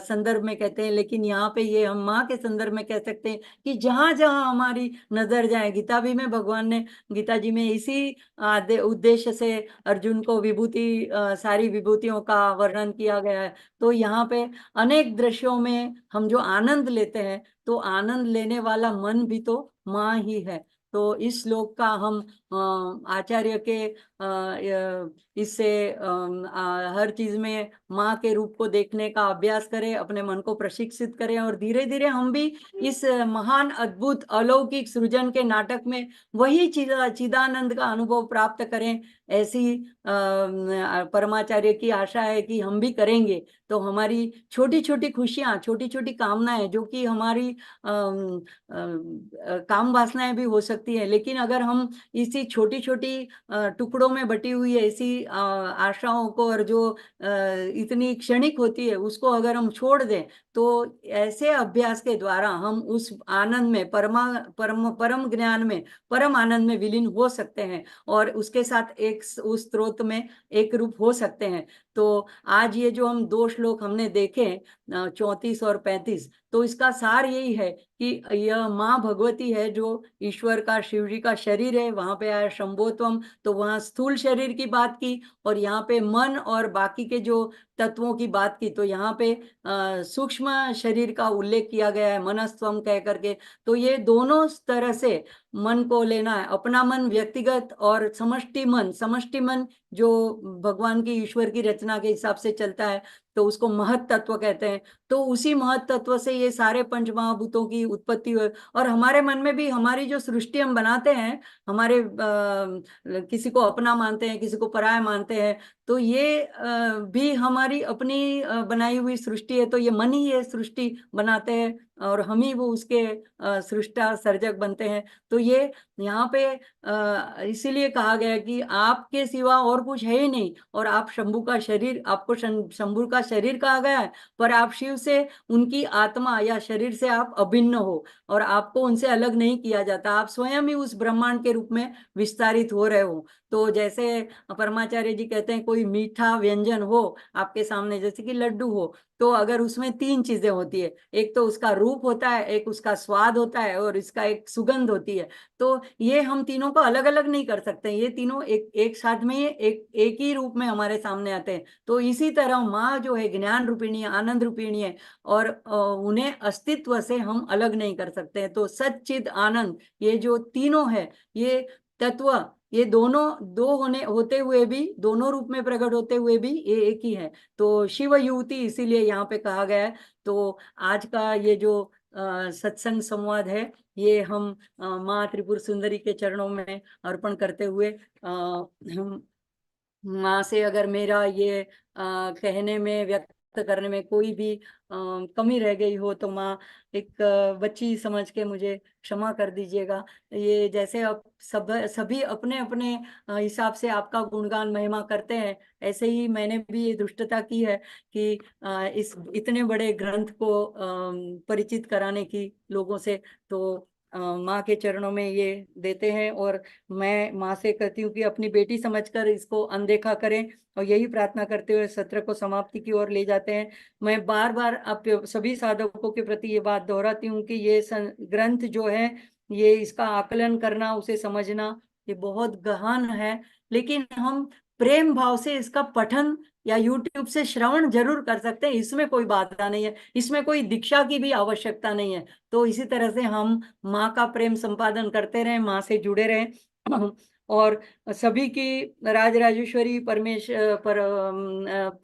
संदर्भ में कहते हैं, लेकिन यहाँ पे ये हम माँ के संदर्भ में कह सकते हैं कि जहां जहां हमारी नजर जाए। गीता भी में भगवान ने, गीता जी में इसी उद्देश्य से अर्जुन को विभूति, सारी विभूतियों का वर्णन किया गया है। तो यहाँ पे अनेक दृश्यों में हम जो आनंद लेते हैं, तो आनंद लेने वाला मन भी तो माँ ही है। तो इस श्लोक का हम आचार्य के इससे हर चीज में माँ के रूप को देखने का अभ्यास करें, अपने मन को प्रशिक्षित करें, और धीरे धीरे हम भी इस महान अद्भुत अलौकिक सृजन के नाटक में वही चिदानंद का अनुभव प्राप्त करें। ऐसी परमाचार्य की आशा है कि हम भी करेंगे। तो हमारी छोटी छोटी खुशियां, छोटी छोटी कामनाएं, जो कि हमारी काम वासनाएं भी हो सकती है, लेकिन अगर हम इसी छोटी छोटी टुकड़ों में बटी हुई ऐसी आशाओं को, और जो इतनी क्षणिक होती है, उसको अगर हम छोड़ दें, तो ऐसे अभ्यास के द्वारा हम उस आनंद में, परम ज्ञान में, परम आनंद में विलीन हो सकते हैं, और उसके साथ एक उस स्रोत में एक रूप हो सकते हैं। तो आज ये जो हम दो श्लोक हमने देखे, 34 और 35, तो इसका सार यही है कि यह माँ भगवती है जो ईश्वर का, शिव जी का शरीर है। वहां पे आया शंभोत्वम, तो वहां स्थूल शरीर की बात की, और यहाँ पे मन और बाकी के जो तत्वों की बात की, तो यहाँ पे सूक्ष्म शरीर का उल्लेख किया गया है, मनस्त्वम कह करके। तो ये दोनों तरह से मन को लेना है, अपना मन व्यक्तिगत, और समष्टि मन जो भगवान की, ईश्वर की रचना के हिसाब से चलता है, तो उसको महत तत्व कहते हैं। तो उसी महत तत्व से ये सारे पंच महाभूतों की उत्पत्ति हुई। और हमारे मन में भी हमारी जो सृष्टि हम बनाते हैं, हमारे किसी को अपना मानते हैं, किसी को पराया मानते हैं, तो ये भी हमारी अपनी बनाई हुई सृष्टि है। तो ये मन ही ये सृष्टि बनाते हैं और हम ही वो उसके सृष्टा सर्जक बनते हैं। तो ये यहाँ पे इसीलिए कहा गया कि आपके सिवा और कुछ है ही नहीं, और आप शंभु का शरीर, आपको शंभु का शरीर कहा गया है, पर आप शिव से, उनकी आत्मा या शरीर से आप अभिन्न हो, और आपको उनसे अलग नहीं किया जाता। आप स्वयं ही उस ब्रह्मांड के रूप में विस्तारित हो रहे हो। तो जैसे परमाचार्य जी कहते हैं, कोई मीठा व्यंजन हो आपके सामने, जैसे कि लड्डू हो, तो अगर उसमें तीन चीजें होती है, एक तो उसका रूप होता है, एक उसका स्वाद होता है, और इसका एक सुगंध होती है। तो ये हम तीनों को अलग अलग नहीं कर सकते, ये तीनों एक एक साथ में एक ही रूप में हमारे सामने आते हैं। तो इसी तरह माँ जो है ज्ञान रूपिणी है, आनंद रूपिणी है, और उन्हें अस्तित्व से हम अलग नहीं कर सकते हैं। तो सच्चिद आनंद, ये जो तीनों है, ये तत्व, ये दोनों दो होते हुए भी, दोनों रूप में प्रकट होते हुए भी ये एक ही है। तो शिव युवती इसीलिए यहाँ पे कहा गया है। तो आज का ये जो सत्संग संवाद है, ये हम माँ त्रिपुर सुंदरी के चरणों में अर्पण करते हुए, हम माँ से अगर मेरा ये कहने में, व्यक्त करने में कोई भी कमी रह गई हो, तो माँ एक बच्ची समझ के मुझे क्षमा कर दीजिएगा। ये जैसे अब सभी अपने अपने हिसाब से आपका गुणगान महिमा करते हैं, ऐसे ही मैंने भी ये दुष्टता की है कि इस इतने बड़े ग्रंथ को परिचित कराने की लोगों से। तो माँ के चरणों में ये देते हैं, और मैं माँ से कहती हूँ कि अपनी बेटी समझकर इसको अनदेखा करें, और यही प्रार्थना करते हुए सत्र को समाप्ति की ओर ले जाते हैं। मैं बार बार आप सभी साधकों के प्रति ये बात दोहराती हूँ कि ये ग्रंथ जो है, ये इसका आकलन करना, उसे समझना, ये बहुत गहन है। लेकिन हम प्रेम भाव से इसका पठन या YouTube से श्रवण जरूर कर सकते हैं, इसमें कोई बाधा नहीं है, इसमें कोई दीक्षा की भी आवश्यकता नहीं है। तो इसी तरह से हम माँ का प्रेम संपादन करते रहें, माँ से जुड़े रहें, और सभी की राजराजेश्वरी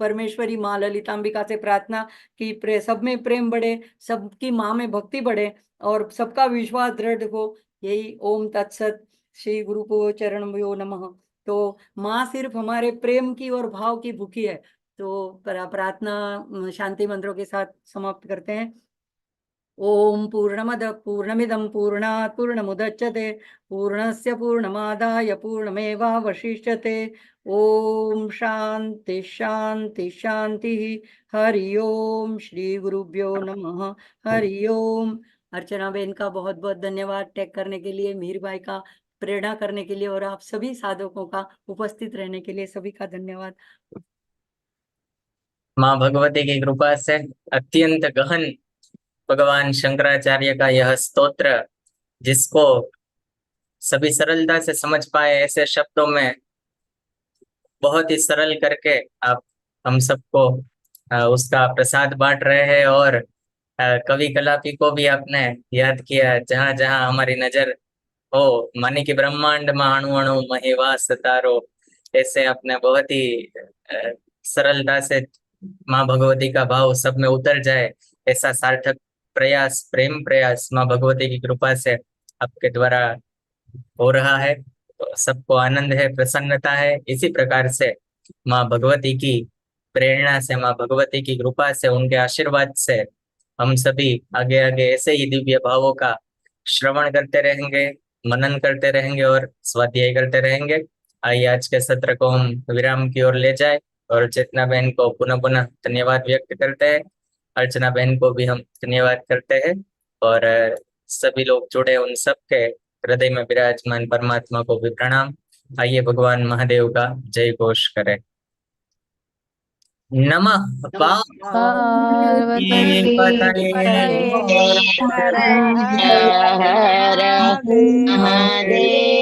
परमेश्वरी माँ ललितांबिका से प्रार्थना कि सब में प्रेम बढ़े, सबकी माँ में भक्ति बढ़े, और सबका विश्वास दृढ़ हो। यही ओम तत्सत। श्री गुरु को चरणभ्यो नमः। तो माँ सिर्फ हमारे प्रेम की और भाव की भूखी है। तो प्रार्थना शांति मंत्रों के साथ समाप्त करते हैं। ओम पूर्णमद पूर्णमिदं पूर्णात् पूर्णमुदच्यते पूर्णस्य पूर्णमादाय पूर्णमेवावशिष्यते। ओम शांति शांति शांति। हरि ओम। श्री गुरुभ्यो नमः। हरि ओम। अर्चना बेन का बहुत बहुत धन्यवाद टैग करने के लिए, मीर भाई का प्रेरणा करने के लिए, और आप सभी साधकों का उपस्थित रहने के लिए सभी का धन्यवाद। माँ भगवती की कृपा से अत्यंत गहन भगवान शंकराचार्य का यह स्तोत्र, जिसको सभी सरलता से समझ पाए, ऐसे शब्दों में बहुत ही सरल करके आप हम सबको उसका प्रसाद बांट रहे हैं। और कवि कलापी को भी आपने याद किया, जहाँ जहाँ हमारी नजर हो, माने कि ब्रह्मांड में अणु अणु महिवास तारो, ऐसे आपने बहुत ही सरलता से माँ भगवती का भाव सब में उतर जाए, ऐसा सार्थक प्रयास, प्रेम प्रयास माँ भगवती की कृपा से आपके द्वारा हो रहा है। तो सबको आनंद है, प्रसन्नता है। इसी प्रकार से माँ भगवती की प्रेरणा से, माँ भगवती की कृपा से, उनके आशीर्वाद से हम सभी आगे आगे ऐसे ही दिव्य भावों का श्रवण करते रहेंगे, मनन करते रहेंगे और स्वाध्याय करते रहेंगे। आइए आज के सत्र को हम विराम की ओर ले जाए, और चेतना बहन को पुनः पुनः धन्यवाद व्यक्त करते हैं। अर्चना बहन को भी हम धन्यवाद करते हैं, और सभी लोग जुड़े उन सबके हृदय में विराजमान परमात्मा को भी प्रणाम। आइए भगवान महादेव का जय घोष करें। नमः पार्वती पतये हर हर महादेव।